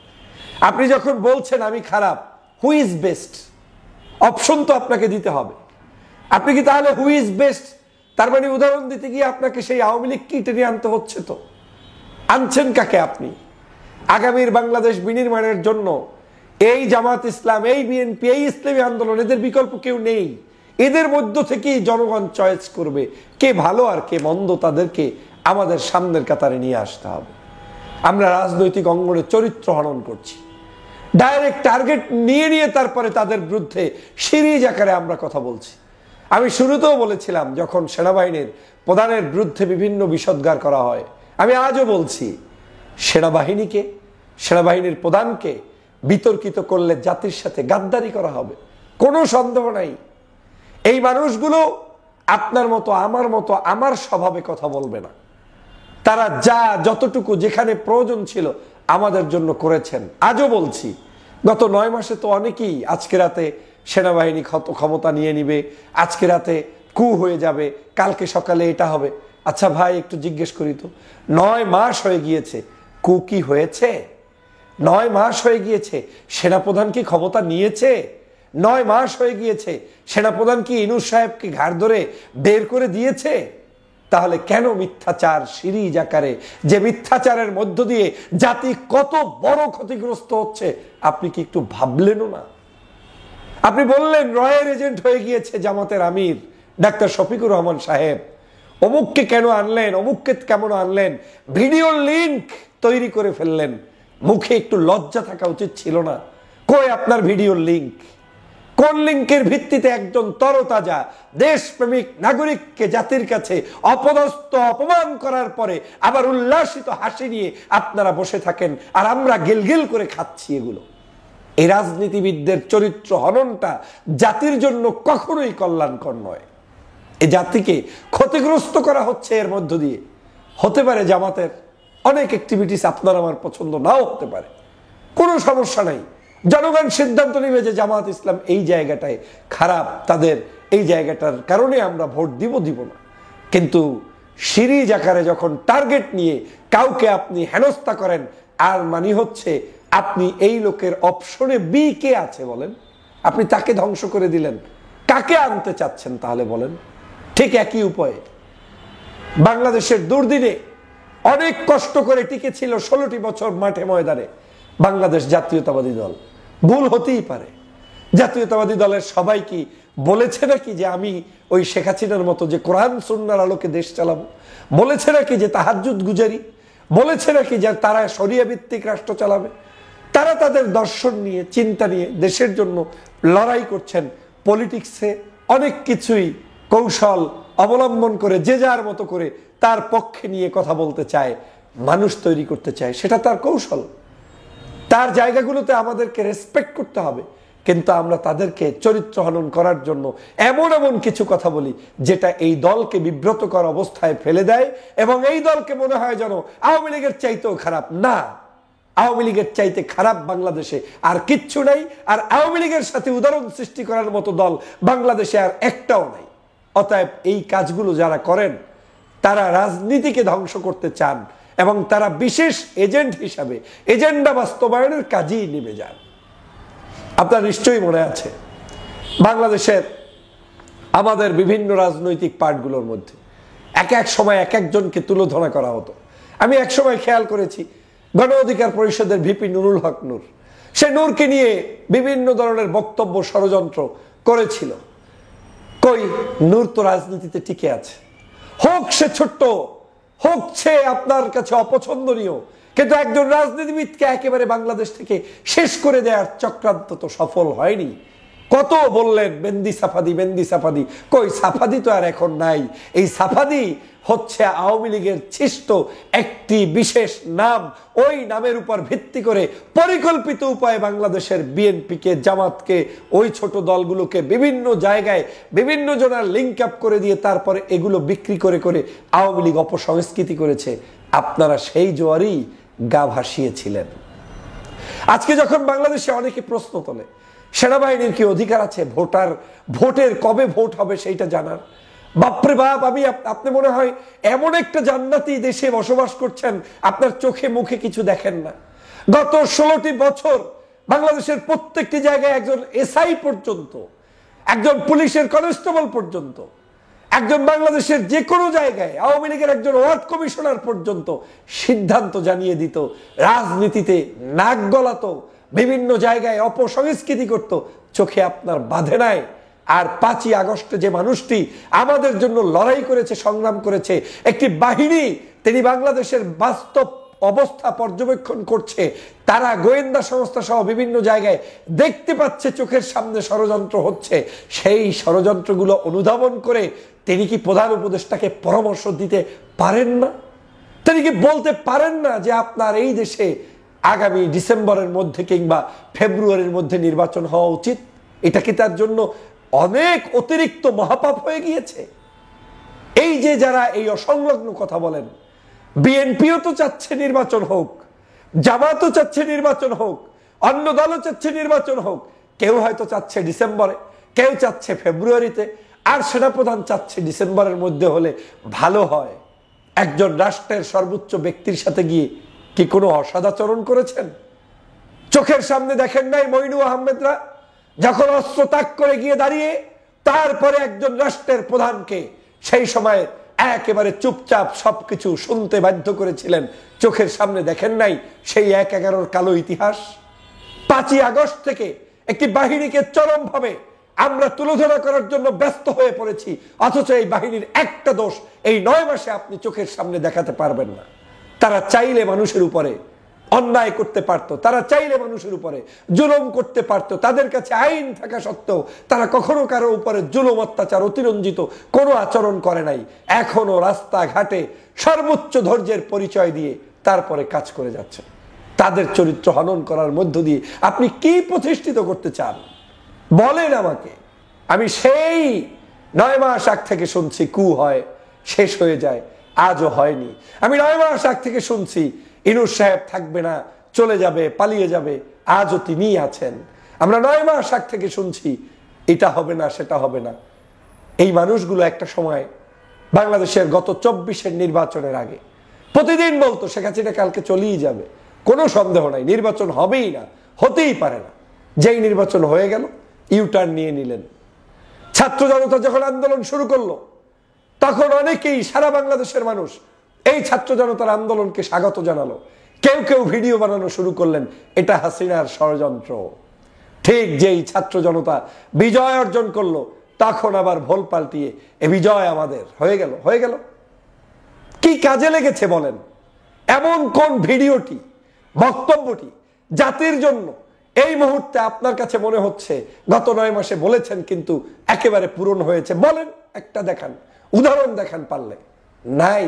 Speaker 2: আপনি যখন বলছেন আমি খারাপ, হু ইজ বেস্ট? অপশন তো আপনাকে দিতে হবে। আপনি কি তাহলে হু ইজ বেস্ট, তার মানে উদাহরণ দিতে গিয়ে আপনাকে সেই আওয়ামী লীগ কি টেনে আনতে হচ্ছে? তো আনছেন কাকে আপনি? আগামীর বাংলাদেশ বিনির্মাণের জন্য এই জামাত ইসলাম, এই বিএনপি, এই ইসলামী আন্দোলন, এদের বিকল্প কেউ নেই। এদের মধ্য থেকেই জনগণ চয়েস করবে কে ভালো আর কে মন্দ, তাদেরকে আমাদের সামনের কাতারে নিয়ে আসতে হবে। আমরা রাজনৈতিক অঙ্গনে চরিত্র হনন করছি, ডাইরেক্ট টার্গেট নিয়ে তারপরে তাদের বিরুদ্ধে সিরিজ আকারে আমরা কথা বলছি। আমি শুরুতেও বলেছিলাম, যখন সেনাবাহিনীর প্রধানের বিরুদ্ধে বিভিন্ন বিষোদ্গার করা হয়, আমি আজও বলছি, সেনাবাহিনীকে, সেনাবাহিনীর প্রধানকে বিতর্কিত করলে জাতির সাথে গাদ্দারি করা হবে, কোনো সন্দেহ নাই। এই মানুষগুলো আপনার মতো, আমার মতো, আমার স্বভাবে কথা বলবে না। তারা যা যতটুকু যেখানে প্রয়োজন ছিল আমাদের জন্য করেছেন। আজও বলছি, গত 9 মাসে তো অনেকেই আজকে রাতে সেনাবাহিনী ক্ষমতা নিয়ে নিবে, আজকে রাতে কু হয়ে যাবে, কালকে সকালে এটা হবে। আচ্ছা ভাই, একটু জিজ্ঞেস করি তো, 9 মাস হয়ে গিয়েছে, কু কি হয়েছে? 9 মাস হয়ে গিয়েছে, সেনাপ্রধান কি ক্ষমতা নিয়েছে? 9 মাস হয়ে গিয়েছে, সেনাপ্রধান কি ইনুস সাহেবকে ঘাড় ধরে বের করে দিয়েছে? তাহলে কেন মিথ্যাচার সিরিজ আকারে, যে মিথ্যাচারের মধ্য দিয়ে জাতি কত বড় ক্ষতিগ্রস্ত হচ্ছে আপনি কি একটু ভাবলেনও না? আপনি বললেন রয়ের এজেন্ট হয়ে গিয়েছে জামাতের আমির ডাক্তার শফিকুর রহমান সাহেব, অমুককে কেন আনলেন, অমুককে কেমন আনলেন, ভিডিও লিংক তৈরি করে ফেললেন। মুখে একটু লজ্জা থাকা উচিত ছিল না? কই আপনার ভিডিও লিংক? কোন লিঙ্কের ভিত্তিতে একজন তরতাজা দেশপ্রেমিক নাগরিককে জাতির কাছে অপদস্থ অপমান করার পরে আবার উল্লাসিত হাসি নিয়ে আপনারা বসে থাকেন আর আমরা গিলগিল করে খাচ্ছি? এগুলো, এই রাজনীতিবিদদের চরিত্র হননটা জাতির জন্য কখনোই কল্যাণকর নয়। এই জাতিকে ক্ষতিগ্রস্ত করা হচ্ছে এর মধ্য দিয়ে। হতে পারে জামাতের অনেক অ্যাক্টিভিটিস আপনার আমার পছন্দ নাও হতে পারে, কোনো সমস্যা নাই। জনগণ সিদ্ধান্ত নেবে যে জামাত ইসলাম এই জায়গাটায় খারাপ, তাদের এই জায়গাটার কারণে আমরা ভোট দিব না। কিন্তু সিরিজ আকারে যখন টার্গেট নিয়ে কাউকে আপনি হেনস্থা করেন, আর মানে হচ্ছে আপনি এই লোকের অপশনে বি কে আছে বলেন, আপনি তাকে ধ্বংস করে দিলেন। কাকে আনতে চাচ্ছেন তাহলে বলেন? ঠিক একই উপায়ে বাংলাদেশের দুর্দিনে অনেক কষ্ট করে টিকে ছিল 16টি বছর মাঠে ময়দানে বাংলাদেশ জাতীয়তাবাদী দল। ভুল হতেই পারে, জাতীয়তাবাদী দলের সবাই কি বলেছে নাকি যে আমি ওই শেখ হাসিনার মতো যে কোরআন সুন্নাহর আলোকে দেশ চালাবো? বলেছে নাকি যে তাহাজ্জুদ গুজারি? বলেছে নাকি যে তারা শরিয়া ভিত্তিক রাষ্ট্র চালাবে? তারা তাদের দর্শন নিয়ে, চিন্তা নিয়ে দেশের জন্য লড়াই করছেন। পলিটিক্সে অনেক কিছুই কৌশল অবলম্বন করে যে যার মতো করে তার পক্ষে নিয়ে কথা বলতে চায়, মানুষ তৈরি করতে চায়, সেটা তার কৌশল। তার জায়গাগুলোতে আমাদেরকে রেসপেক্ট করতে হবে, কিন্তু আমরা তাদেরকে চরিত্র হনন করার জন্য এমন এমন কিছু কথা বলি যেটা এই দলকে বিব্রতকর অবস্থায় ফেলে দেয় এবং এই দলকে মনে হয় যেন আওয়ামী লীগের চাইতেও খারাপ। না, আওয়ামী লীগের চাইতে খারাপ বাংলাদেশে আর কিচ্ছু নাই। আর আওয়ামী লীগের সাথে উদাহরণ সৃষ্টি করার মতো দল বাংলাদেশে আর একটাও নাই। অতএব এই কাজগুলো যারা করেন তারা রাজনীতিকে ধ্বংস করতে চান এবং তারা বিশেষ এজেন্ট হিসাবে এজেন্ডা বাস্তবায়নের কাজেই নেমে যান। আপনার নিশ্চয়ই মনে আছে বাংলাদেশের আমাদের বিভিন্ন রাজনৈতিক পার্টগুলোর মধ্যে এক এক সময় এক একজনকে তুলোধনা করা হতো। আমি এক সময় খেয়াল করেছি গণ অধিকার পরিষদের ভিপি নুরুল হক নূর, সে নূরকে নিয়ে বিভিন্ন ধরনের বক্তব্য ষড়যন্ত্র করেছিল। কই, নূর তো রাজনীতিতে টিকে আছে, হোক সে ছোট্ট, হোক সে আপনার কাছে অপছন্দনীয়, কিন্তু একজন রাজনীতিবিদকে একেবারে বাংলাদেশ থেকে শেষ করে দেওয়ার চক্রান্ত তো সফল হয়নি। কত বললেন বেন্দি সাফাদি, বেন্দি সাফাদি, কই সাফাদি তো আর এখন নাই। এই সাফাদি হচ্ছে আওয়ামী লীগের সৃষ্ট একটি বিশেষ নাম। ওই নামের উপর ভিত্তি করে পরিকল্পিত উপায়ে বাংলাদেশের বিএনপিকে, জামাতকে, ওই ছোট দলগুলোকে বিভিন্ন জায়গায় বিভিন্ন জনের লিঙ্ক আপ করে দিয়ে তারপরে এগুলো বিক্রি করে করে আওয়ামী লীগ অপসংস্কৃতি করেছে। আপনারা সেই জোয়ারই গা ভাসিয়েছিলেন। আজকে যখন বাংলাদেশে অনেকে প্রশ্ন তোলে সেনাবাহিনীর কি অধিকার আছে ভোটের কবে ভোট হবে সেইটা জানার, বাপরে বাপ, আপনি মনে হয় এমন একটা জান্নাতি দেশে বসবাস করছেন, আপনার চোখে মুখে কিছু দেখেন না। গত 16টি বছর বাংলাদেশের প্রত্যেকটি জায়গায় একজন এসআই পর্যন্ত, একজন পুলিশের কনস্টেবল পর্যন্ত, একজন বাংলাদেশের যে কোনো জায়গায় আওয়ামী লীগের একজন ওয়ার্ড কমিশনার পর্যন্ত সিদ্ধান্ত জানিয়ে দিত, রাজনীতিতে নাক গলাতো, বিভিন্ন জায়গায় অপসংস্কৃতি করত। চোখে আপনার বাধে নাই? আর 5ই আগস্টে যে মানুষটি আমাদের জন্য লড়াই করেছে, সংগ্রাম করেছে, একটি বাহিনী, তিনি বাংলাদেশের বাস্তব অবস্থা পর্যবেক্ষণ করছে, তারা গোয়েন্দা সংস্থা সহ বিভিন্ন জায়গায় দেখতে পাচ্ছে চোখের সামনে ষড়যন্ত্র হচ্ছে, সেই ষড়যন্ত্রগুলো অনুধাবন করে তিনি কি প্রধান উপদেষ্টাকে পরামর্শ দিতে পারেন না? তিনি কি বলতে পারেন না যে আপনার এই দেশে আগামী ডিসেম্বরের মধ্যে কিংবা ফেব্রুয়ারির মধ্যে নির্বাচন হওয়া উচিত? এটা কি তার জন্য অনেক অতিরিক্ত মহাপাপ হয়ে গিয়েছে? এই যে যারা এই অসংলগ্ন কথা বলেন, বিএনপিও তো চাচ্ছে নির্বাচন হোক, জামাতও চাচ্ছে নির্বাচন হোক, অন্য দলও চাচ্ছে নির্বাচন হোক। কেউ হয়তো চাচ্ছে ডিসেম্বরে, কেউ চাচ্ছে ফেব্রুয়ারিতে, আর সেনাপ্রধান চাচ্ছে ডিসেম্বরের মধ্যে হলে ভালো হয়। একজন রাষ্ট্রের সর্বোচ্চ ব্যক্তির সাথে গিয়ে কি কোনো অসদাচরণ করেছেন? চোখের সামনে দেখেন নাই মইনু আহমেদরা যখন অস্ত্র ত্যাগ করে গিয়ে দাঁড়িয়ে তারপরে একজন রাষ্ট্রের প্রধানকে সেই সময় একেবারে চুপচাপ সবকিছু শুনতে বাধ্য করেছিলেন, চোখের সামনে দেখেন নাই সেই ১/১১ কালো ইতিহাস? ৫ই আগস্ট থেকে একটি বাহিনীকে চরমভাবে আমরা তুলোধনা করার জন্য ব্যস্ত হয়ে পড়েছি, অথচ এই বাহিনীর একটা দোষ এই ৯ মাসে আপনি চোখের সামনে দেখাতে পারবেন না। তারা চাইলে মানুষের উপরে অন্যায় করতে পারতো, তারা চাইলে মানুষের উপরে জুলুম করতে পারতো, তাদের কাছে আইন থাকা সত্ত্বেও তারা কখনো কারো উপরে জুলুম অত্যাচার অতিরঞ্জিত কোনো আচরণ করে নাই। এখনো রাস্তাঘাটে সর্বোচ্চ ধৈর্যের পরিচয় দিয়ে তারপরে কাজ করে যাচ্ছে। তাদের চরিত্র হনন করার মধ্য দিয়ে আপনি কি প্রতিষ্ঠিত করতে চান বলেন আমাকে? আমি সেই ৯ মাস আগ থেকে শুনছি কু হয়, শেষ হয়ে যায়, আজও হয়নি। আমি ৯ মাস আগ থেকে শুনছি ইনুস সাহেব থাকবে না, চলে যাবে, পালিয়ে যাবে, আজও তিনিই আছেন। আমরা ৯ মাস আগ থেকে শুনছি এটা হবে না, সেটা হবে না। এই মানুষগুলো একটা সময় বাংলাদেশের গত ২৪-এর নির্বাচনের আগে প্রতিদিন বলতো শেখ হাসিনা কালকে চলেই যাবে, কোনো সন্দেহ নাই, নির্বাচন হবেই না, হতেই পারে না। যেই নির্বাচন হয়ে গেল ইউটার্ন নিয়ে নিলেন। ছাত্র জনতা যখন আন্দোলন শুরু করলো তখন অনেকেই, সারা বাংলাদেশের মানুষ এই ছাত্র জনতার আন্দোলনকে স্বাগত জানালো। কেউ কেউ ভিডিও বানানো শুরু করলেন এটা হাসিনার ষড়যন্ত্র। ঠিক যেই ছাত্র জনতা বিজয় অর্জন করলো তখন আবার ভোল পাল্টিয়ে এ বিজয় আমাদের হয়ে গেল। কি কাজে লেগেছে বলেন? এমন কোন ভিডিওটি, বক্তব্যটি জাতির জন্য এই মুহূর্তে আপনার কাছে মনে হচ্ছে গত ৯ মাসে বলেছেন কিন্তু একেবারে পূরণ হয়েছে? বলেন, একটা দেখান, উদাহরণ দেখান পারলে। নাই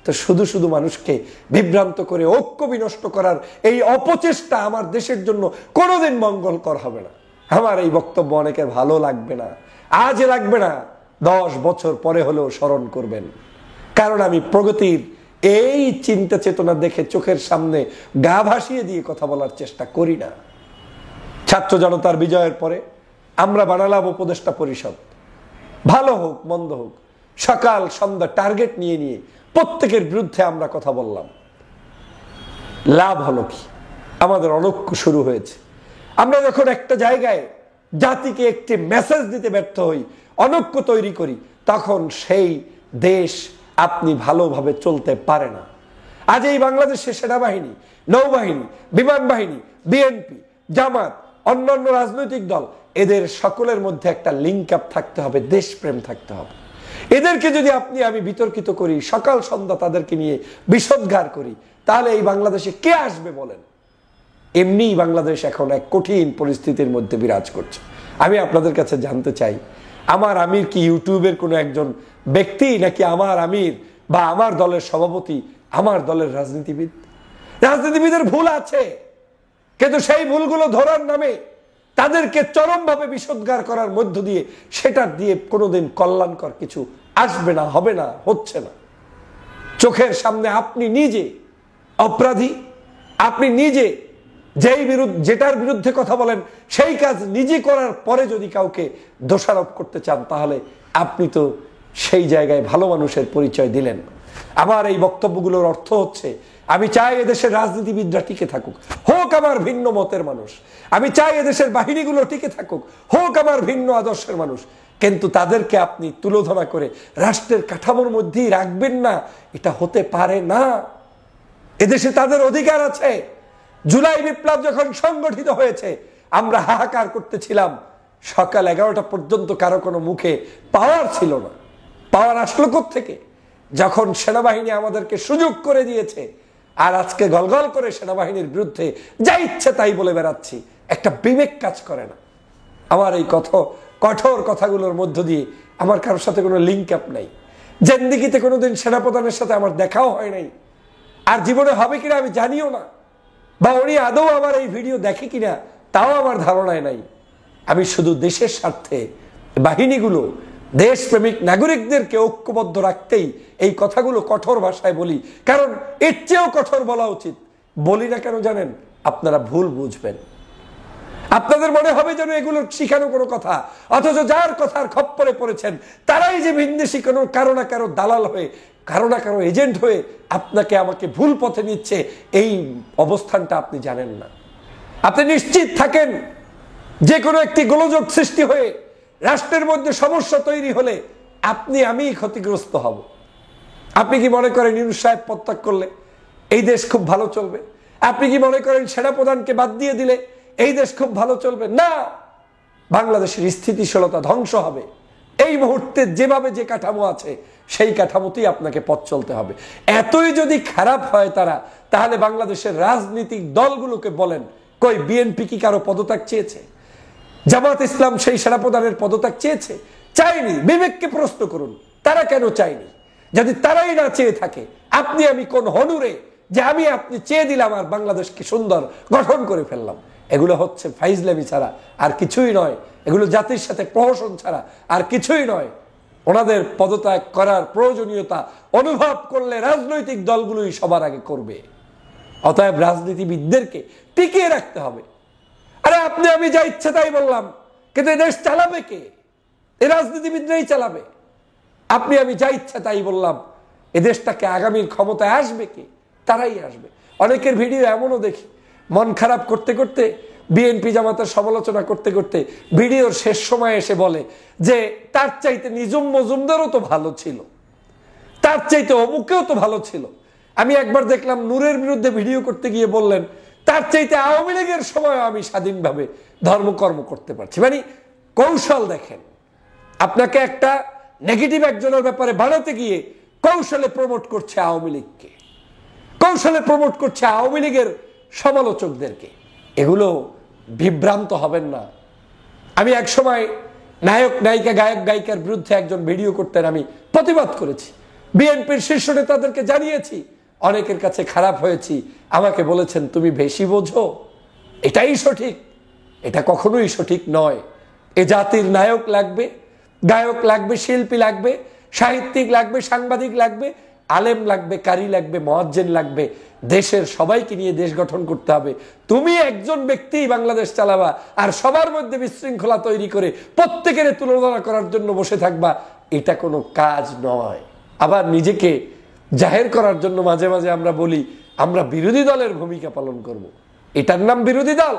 Speaker 2: তো শুধু শুধু মানুষকে বিভ্রান্ত করে ঐক্য বিনষ্ট করার এই অপচেষ্টা আমার দেশের জন্য কোনোদিন মঙ্গলকর হবে না। আমার এই বক্তব্য অনেকের ভালো লাগবে না, আজ লাগবে না, ১০ বছর পরে হলেও স্মরণ করবেন। কারণ আমি প্রগতির এই চিন্তা চেতনা দেখে চোখের সামনে গা ভাসিয়ে দিয়ে কথা বলার চেষ্টা করি না। ছাত্র জনতার বিজয়ের পরে আমরা বানালাম উপদেষ্টা পরিষদ। ভালো হোক মন্দ হোক, সকাল সন্ধ্যা টার্গেট নিয়ে নিয়ে প্রত্যেকের বিরুদ্ধে আমরা কথা বললাম। লাভ হলো কি? আমাদের অনৈক্য শুরু হয়েছে। আমরা যখন একটা জায়গায় জাতিকে একটি মেসেজ দিতে ব্যর্থ হই, অনৈক্য তৈরি করি, তখন সেই দেশ আপনি ভালোভাবে চলতে পারে না। আজ এই বাংলাদেশের সেনাবাহিনী, নৌবাহিনী, বিমান বাহিনী, বিএনপি, জামাত, অন্যান্য রাজনৈতিক দল, এদের সকলের মধ্যে একটা লিঙ্ক আপ থাকতে হবে, দেশপ্রেম থাকতে হবে। এদেরকে যদি আমি বিতর্কিত করি, সকাল সন্ধ্যা তাদেরকে নিয়ে বিষোদ্গার করি, তাহলে এই বাংলাদেশে কে আসবে বলেন? এমনিই বাংলাদেশ এখন এক কঠিন পরিস্থিতির মধ্যে বিরাজ করছে। আমি আপনাদের কাছে জানতে চাই, আমার আমির কি ইউটিউবের কোনো একজন ব্যক্তি, নাকি আমার আমির বা আমার দলের সভাপতি আমার দলের রাজনীতিবিদ? রাজনীতিবিদের ভুল আছে, কিন্তু সেই ভুলগুলো ধরার নামে তাদেরকে চরমভাবে বিষোদ্গার করার মধ্য দিয়ে সেটার দিয়ে কোনোদিন কল্যাণকর কিছু আসবে না, হবে না, হচ্ছে না। চোখের সামনে আপনি নিজে অপরাধী, আপনি নিজে যেটার বিরুদ্ধে কথা বলেন সেই কাজ নিজে করার পরে যদি কাউকে দোষারোপ করতে চান, তাহলে আপনি তো সেই জায়গায় ভালো মানুষের পরিচয় দিলেন। আমার এই বক্তব্যগুলোর অর্থ হচ্ছে, আমি চাই এদেশের রাজনীতিবিদরা টিকে থাকুক, হোক আমার ভিন্ন মতের মানুষ। আমি চাই এদেশের বাহিনীগুলো টিকে থাকুক, হোক আমার ভিন্ন আদর্শের মানুষ। কিন্তু তাদেরকে আপনি তুলোধনা করে রাষ্ট্রের কাঠামোর মধ্যেই রাখবেন না, এটা হতে পারে না। এদেশে তাদের অধিকার আছে। জুলাই বিপ্লব যখন সংগঠিত হয়েছে আমরা হাহাকার করতেছিলাম, সকাল 11টা পর্যন্ত কারো কোনো মুখে পাওয়ার ছিল না। পাওয়ার আসলো কোত্থেকে? যখন সেনাবাহিনী আমাদেরকে সুযোগ করে দিয়েছে। আর আজকে গলগল করে সেনাবাহিনীর বিরুদ্ধে যা ইচ্ছে তাই বলে বেড়াচ্ছি, একটা বিবেক কাজ করে না। আমার এই কঠোর কথাগুলোর মধ্য দিয়ে আমার কারোর সাথে কোনো লিঙ্ক আপ নাই। জেন্দিগিতে কোনোদিন সেনাপ্রধানের সাথে আমার দেখাও হয় নাই, আর জীবনে হবে কিনা আমি জানিও না, বা উনি আদৌ আমার এই ভিডিও দেখে কিনা তাও আমার ধারণায় নাই। আমি শুধু দেশের স্বার্থে বাহিনীগুলো, দেশপ্রেমিক নাগরিকদেরকে ঐক্যবদ্ধ রাখতেই এই কথাগুলো কঠোর ভাষায় বলি। কারণ এর চেয়েও কঠোর বলা উচিত। বলি না কেন জানেন? আপনারা ভুল বুঝবেন, আপনাদের মনে হবে যেন এগুলো শিখানো কোনো কথা, অথচ যার কথার খপ্পরে পড়েছেন তারাই যে ভিনদেশি কোনো কারো না কারো দালাল হয়ে, কারো না কারো এজেন্ট হয়ে আপনাকে আমাকে ভুল পথে নিচ্ছে, এই অবস্থানটা আপনি জানেন না। আপনি নিশ্চিত থাকেন যে কোনো একটি গোলযোগ সৃষ্টি হয়ে রাষ্ট্রের মধ্যে সমস্যা তৈরি হলে আপনি আমি ক্ষতিগ্রস্ত হব। আপনি কি মনে করেন ইউনূস সাহেব পদত্যাগ করলে এই দেশ খুব ভালো চলবে? আপনি কি মনে করেন সেনাপ্রধানকে বাদ দিয়ে দিলে এই দেশ খুব ভালো চলবে? না, বাংলাদেশের স্থিতিশীলতা ধ্বংস হবে। এই মুহূর্তে যেভাবে যে কাঠামো আছে সেই কাঠামোতেই আপনাকে পথ চলতে হবে। এতই যদি খারাপ হয় তারা, তাহলে বাংলাদেশের রাজনৈতিক দলগুলোকে বলেন, কই বিএনপি কি কারো পদত্যাগ চেয়েছে? জামাত ইসলাম সেই সেনাপ্রধানের পদত্যাগ চেয়েছে? চাইনি। বিবেককে প্রশ্ন করুন, তারা কেন চাইনি? যদি তারাই না চেয়ে থাকে, আপনি আমি কোন হনুরে যে আমি আপনি চেয়ে দিলাম আর বাংলাদেশকে সুন্দর গঠন করে ফেললাম? এগুলো হচ্ছে ফাইজলামি ছাড়া আর কিছুই নয়। এগুলো জাতির সাথে প্রহসন ছাড়া আর কিছুই নয়। ওনাদের পদত্যাগ করার প্রয়োজনীয়তা অনুভব করলে রাজনৈতিক দলগুলোই সবার আগে করবে। অতএব রাজনীতিবিদদেরকে টিকিয়ে রাখতে হবে। আরে আপনি আমি যা ইচ্ছা তাই বললাম, কিন্তু এই দেশ চালাবে কে? এই রাজনীতিবিদরাই চালাবে। আপনি আমি যা ইচ্ছা তাই বললাম, এ দেশটাকে আগামীর ক্ষমতায় আসবে কে? তারাই আসবে। অনেকের ভিডিও এমনও দেখি, মন খারাপ করতে করতে, বিএনপি জামাতের সমালোচনা করতে করতে ভিডিওর শেষ সময় এসে বলে যে তার চাইতে নিজুম মজুমদারও তো ভালো ছিল, তার চাইতে অমুকেও তো ভালো ছিল। আমি একবার দেখলাম নূরের বিরুদ্ধে ভিডিও করতে গিয়ে বললেন, তার চাইতে আওয়ামী লীগের সময় আমি স্বাধীনভাবে ধর্মকর্ম করতে পারছি। মানে কৌশল দেখেন, আপনাকে একটা নেগেটিভ একজনের ব্যাপারে বানাতে গিয়ে কৌশলে প্রমোট করছে আওয়ামী লীগকে, কৌশলে প্রমোট করছে আওয়ামী লীগের সমালোচকদেরকে। এগুলো বিভ্রান্ত হবেন না। আমি এক সময় নায়ক নায়িকা গায়ক গায়িকার বিরুদ্ধে একজন ভিডিও করতেন, আমি প্রতিবাদ করেছি, বিএনপির শীর্ষ নেতাদেরকে জানিয়েছি, অনেকের কাছে খারাপ হয়েছি। আমাকে বলেছেন তুমি বেশি বোঝো, এটাই সঠিক। এটা কখনোই সঠিক নয়। এ জাতির নায়ক লাগবে, গায়ক লাগবে, শিল্পী লাগবে, সাহিত্যিক লাগবে, সাংবাদিক লাগবে, আলেম লাগবে, কারি লাগবে, মুয়াজ্জিন লাগবে। দেশের সবাইকে নিয়ে দেশ গঠন করতে হবে। তুমি একজন ব্যক্তি বাংলাদেশ চালাবা আর সবার মধ্যে বিশৃঙ্খলা তৈরি করে প্রত্যেকের তুলনা করার জন্য বসে থাকবা, এটা কোনো কাজ নয়। আবার নিজেকে জাহের করার জন্য মাঝে মাঝে আমরা বলি আমরা বিরোধী দলের ভূমিকা পালন করব। এটার নাম বিরোধী দল,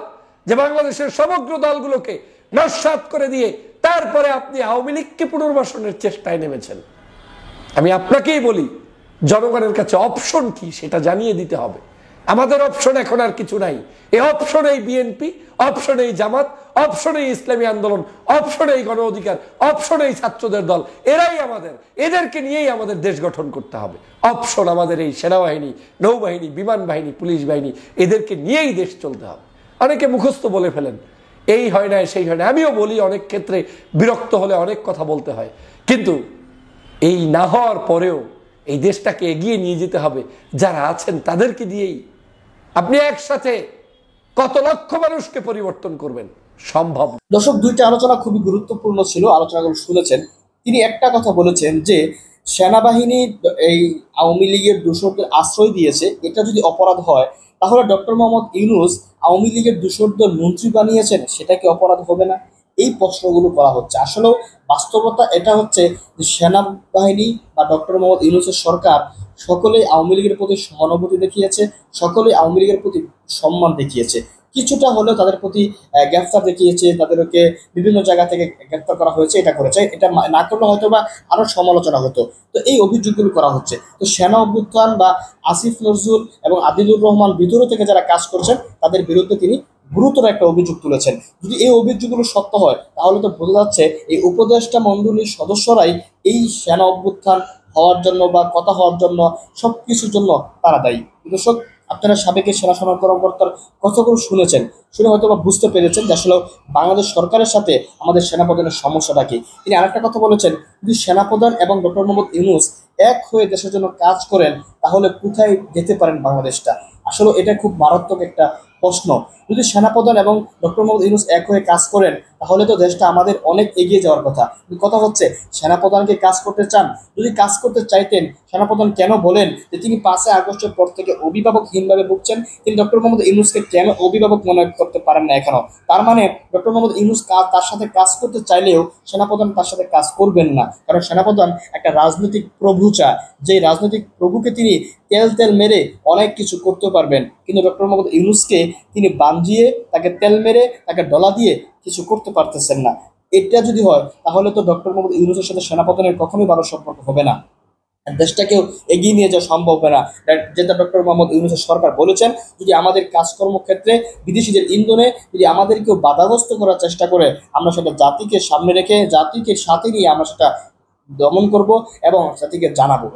Speaker 2: যে বাংলাদেশের সমগ্র দলগুলোকে নস্যাৎ করে দিয়ে তারপরে আপনি আওয়ামী লীগকে পুনর্বাসনের চেষ্টায় নেমেছেন। আমি আপনাকেই বলি, জনগণের কাছে অপশন কি সেটা জানিয়ে দিতে হবে। আমাদের অপশন এখন আর কিছু নাই। এই অপশন এই বিএনপি, অপশন এই জামাত, অপশন এই ইসলামী আন্দোলন, অপশন এই গণ অধিকার, অপশন এই ছাত্রদের দল, এরাই আমাদের। এদেরকে নিয়েই আমাদের দেশ গঠন করতে হবে। অপশন আমাদের এই সেনাবাহিনী, নৌবাহিনী, বিমান বাহিনী, পুলিশ বাহিনী, এদেরকে নিয়েই দেশ চলতে হবে। অনেকে মুখস্থ বলে ফেলেন, এই হয় না সেই হয় না। আমিও বলি, অনেক ক্ষেত্রে বিরক্ত হলে অনেক কথা বলতে হয়, কিন্তু এই না হওয়ার পরেও এই দেশটাকে এগিয়ে নিয়ে যেতে হবে যারা আছেন তাদেরকে দিয়েই। আপনি একসাথে কত লক্ষ মানুষকে পরিবর্তন করবেন? সম্ভব।
Speaker 3: দর্শক, দুইটা আলোচনা খুবই গুরুত্বপূর্ণ ছিল, আলোচনাগুলো শুনেছেন। তিনি একটা কথা বলেছেন যে সেনাবাহিনী এই আওয়ামী লীগের দূষরদের আশ্রয় দিয়েছে, এটা যদি অপরাধ হয় তাহলে ডক্টর মোহাম্মদ ইউনূস আওয়ামী লীগের দূষরদের মন্ত্রী বানিয়েছেন, সেটা কি অপরাধ হবে না? এই প্রশ্নগুলো করা হচ্ছে। আসলেও বাস্তবতা এটা হচ্ছে যে সেনাবাহিনী বা ডক্টর মোহাম্মদ ইউনূসের সরকার সকলেই আওয়ামী লীগের প্রতি সহানুভূতি দেখিয়েছে, সকলেই আওয়ামী লীগের প্রতি সম্মান দেখিয়েছে। কিছুটা হলেও তাদের প্রতি গ্রেফতার দেখিয়েছে, তাদেরকে বিভিন্ন জায়গা থেকে গ্রেফতার করা হয়েছে, এটা করেছে। এটা না করলে হয়তো বা আরো সমালোচনা হতো। তো এই অভিযোগগুলো করা হচ্ছে। তো সেনা অভ্যুত্থান বা আসিফ নজরুল এবং আদিলুর রহমান ভিতর থেকে যারা কাজ করছেন তাদের বিরুদ্ধে তিনি গুরুতর একটা অভিযোগ তুলেছেন। যদি এই অভিযোগগুলো সত্য হয় তাহলে তো বোঝা যাচ্ছে এই উপদেষ্টা মণ্ডলীর সদস্যরাই এই সেনা অভ্যুত্থান হওয়ার জন্য বা কথা হওয়ার জন্য সবকিছুর জন্য তারা দায়ী। দর্শক, আপনারা সাবেকের সেনা কর্মকর্তার কথাগুলো শুনেছেন, শুনে হয়তো বা বুঝতে পেরেছেন যে আসলে বাংলাদেশ সরকারের সাথে আমাদের সেনাপ্রধানের সমস্যাটা কি। তিনি আরেকটা কথা বলেছেন, যদি সেনাপ্রধান এবং ডক্টর মোহাম্মদ ইউনূস এক হয়ে দেশের জন্য কাজ করেন তাহলে কোথায় যেতে পারেন বাংলাদেশটা? আসলে এটা খুব মারাত্মক একটা প্রশ্ন। যদি সেনাপ্রধান এবং ডক্টর মোহাম্মদ ইউনূস এক হয়ে কাজ করেন তাহলে তো দেশটা আমাদের অনেক এগিয়ে যাওয়ার কথা। কথা হচ্ছে সেনাপ্রধানকে কাজ করতে চান? যদি কাজ করতে চাইতেন, সেনাপ্রধান কেন বলেন যে তিনি 5 আগস্টের পর থেকে অভিভাবকহীনভাবে ভুগছেন? তিনি ডক্টর মোহাম্মদ ইউনূসকে কেন অভিভাবক মনে করতে পারেন না এখনো? তার মানে ডক্টর মোহাম্মদ ইউনূস তার সাথে কাজ করতে চাইলেও সেনাপ্রধান তার সাথে কাজ করবেন না, কারণ সেনাপ্রধান একটা রাজনৈতিক প্রভু চায়। যে রাজনৈতিক প্রভুকে তিনি তেল মেরে অনেক কিছু করতে পারবেন, কিন্তু ডক্টর মোহাম্মদ ইউনূসকে তিনি বাঞ্জিয়ে, তাকে তেল মেরে, তাকে ডলা দিয়ে কিছু করতে পারতেছেন না। এটা যদি হয় তাহলে তো ডক্টর মোহাম্মদ ইউনূসের সাথে সেনাপতনের কখনোই ভালো সম্পর্ক হবে না, দেশটাকেও এগিয়ে নিয়ে যাওয়া সম্ভব হবে না। যেটা ডক্টর মোহাম্মদ ইউনূসের সরকার বলেছেন, যদি আমাদের কাজকর্ম ক্ষেত্রে বিদেশিদের ইন্ধনে যদি আমাদেরকেও বাধাগ্রস্ত করার চেষ্টা করে, আমরা সেটা জাতিকে সামনে রেখে জাতিকে সাথে নিয়ে আমরা সেটা দমন করব এবং জাতিকে জানাবো।